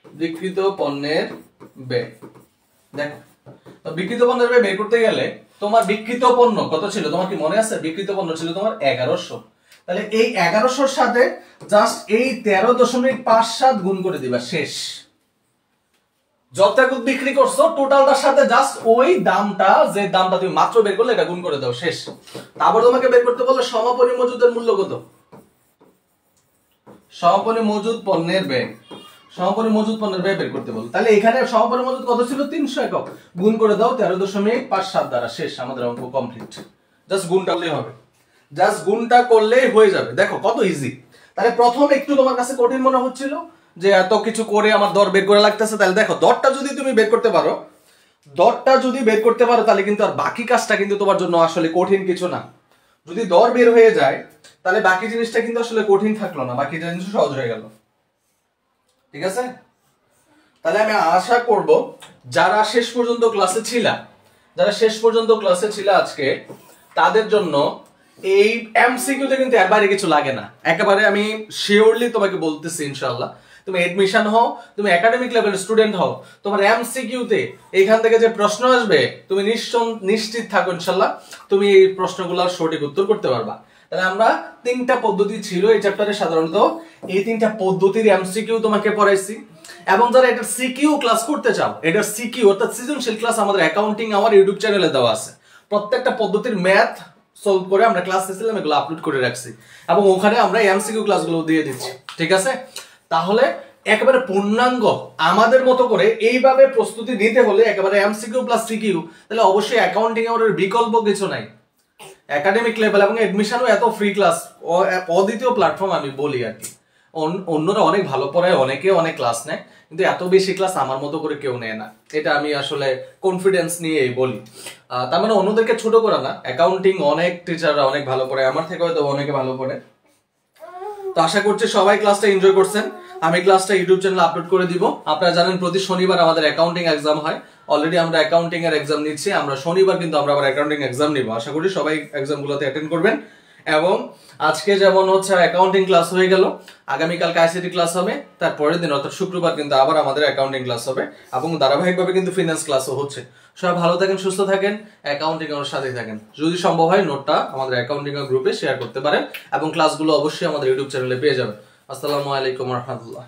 বিক্রিত পণ্যের ব্যয়, দেখো তো বিক্রিত পণ্যের ব্যয় বের করতে গেলে তোমার বিক্রিত পণ্য কত ছিল তোমার কি মনে আছে? বিক্রিত পণ্য ছিল তোমার 1100। তাহলে এই 1100 এর সাথে জাস্ট এই 13.57 গুণ করে দিবা, শেষ। যতটুকু বিক্রি করছো টোটালটার সাথে জাস্ট ওই দামটা, যে দামটা তুমি মাত্র বের করলে এটা গুণ করে দাও, শেষ। তারপর তোমাকে বের করতে বললে সমাপনী মজুদের মূল্য কত, সমাপনী মজুদ পণ্যের ব্যয়, সমাপনী মজুদ পণ্যের ব্যয় বের করতে বল। তাহলে এখানে সমাপনী মজুদ কত ছিল? 300 একক, গুণ করে দাও 13.57 দ্বারা, শেষ, আমাদের অঙ্ক কমপ্লিট। জাস্ট গুণটা করলেই হবে, জাস্ট গুণটা করলেই হয়ে যাবে। দেখো কত ইজি। তাহলে প্রথম একটু তোমার কাছে কঠিন মনে হচ্ছিল যে এত কিছু করে আমার দর বের করে লাগতেছে, তাহলে দেখো দরটা যদি তুমি বের করতে পারো, দরটা যদি বের করতে পারো তাহলে কিন্তু আর বাকি কাজটা কিন্তু তোমার জন্য আসলে কঠিন কিছু না। যদি দর বের হয়ে যায় তাহলে বাকি জিনিসটা কিন্তু আসলে কঠিন থাকলো না, বাকি জিনিস সহজ হয়ে গেল। ঠিক আছে, তাহলে আমি আশা করব যারা শেষ পর্যন্ত ক্লাসে ছিল আজকে, তাদের জন্য এই এমসিকিউতে কিন্তু এর বাইরে কিছু লাগে না। একেবারে আমি শিওরলি তোমাকে বলতেছি ইনশাআল্লাহ তুমি এডমিশন হও, তুমি একাডেমিক লেভেলের স্টুডেন্ট হও, তোমার এমসিকিউ তে এইখান থেকে যে প্রশ্ন আসবে তুমি নিশ্চিত থাকো ইনশাআল্লাহ তুমি এই প্রশ্নগুলোর সঠিক উত্তর করতে পারবা। তাহলে আমরা তিনটা পদ্ধতি ছিল এই চ্যাপ্টারে, সাধারণত এই তিনটা পদ্ধতির এমসিকিউ তোমাকে পড়াইছি। এবং যারা এটা সিকিউ ক্লাস করতে চাও, এটা সিকিউ অর্থাৎ সৃজনশীল ক্লাস আমাদের অ্যাকাউন্টিং আমার ইউটিউব চ্যানেলে দেওয়া আছে। প্রত্যেকটা পদ্ধতির ম্যাথ সলভ করে আমরা ক্লাস নিয়েছিলাম, এগুলো আপলোড করে রাখছি এবং ওখানে আমরা এমসিকিউ ক্লাসগুলো দিয়ে দিচ্ছি, ঠিক আছে? তাহলে একেবারে পূর্ণাঙ্গ আমাদের মতো করে এইভাবে প্রস্তুতি নিতে হলে একেবারে এমসিকিউ প্লাস সিকিউ, তাহলে অবশ্যই অ্যাকাউন্টিং এর বিকল্প কিছু নাই। একাডেমিক লেভেল এবং এডমিশনও এত ফ্রি ক্লাস, অদ্বিতীয় প্ল্যাটফর্ম আমি বলি আর কি। অন্যরা অনেক ভালো পড়ায়, অনেকে অনেক ক্লাস নেয়, কিন্তু এত বেশি ক্লাস আমার মতো করে কেউ নেয় না, এটা আমি আসলে কনফিডেন্স নিয়েই বলি। তার মানে অন্যদেরকে ছোট করা না, অ্যাকাউন্টিং অনেক টিচাররা অনেক ভালো পড়ে, আমার থেকে হয়তো অনেকে ভালো পড়ে। তো আশা করছি সবাই ক্লাসটা এনজয় করছেন। আমি ক্লাসটা ইউটিউব চ্যানেলে আপলোড করে দিব। আপনারা জানেন প্রতি শনিবার আমাদের অ্যাকাউন্টিং এক্সাম হয়, অলরেডি আমরা অ্যাকাউন্টিং এর এক্সাম নিচ্ছি, আমরা শনিবার কিন্তু আমরা আবার অ্যাকাউন্টিং এক্সাম নিব। আশা করি সবাই এক্সামগুলোতে অ্যাটেন্ড করবেন। এবং আজকে যেমন হচ্ছে অ্যাকাউন্টিং ক্লাস হয়ে গেল, আগামীকালকে আইসিটি ক্লাস হবে, তার পরের দিন অর্থাৎ শুক্রবার কিন্তু আবার আমাদের অ্যাকাউন্টিং ক্লাস হবে এবং ধারাবাহিকভাবে কিন্তু ফিনান্স ক্লাসও হচ্ছে। সবাই ভালো থাকেন, সুস্থ থাকেন, অ্যাকাউন্টিং এর সাথে থাকেন। যদি সম্ভব হয় নোটটা আমাদের অ্যাকাউন্টিং এর গ্রুপে শেয়ার করতে পারেন এবং ক্লাসগুলো অবশ্যই আমাদের ইউটিউব চ্যানেলে পেয়ে যাবেন। আসসালামু আলাইকুম ওয়া রাহমাতুল্লাহ।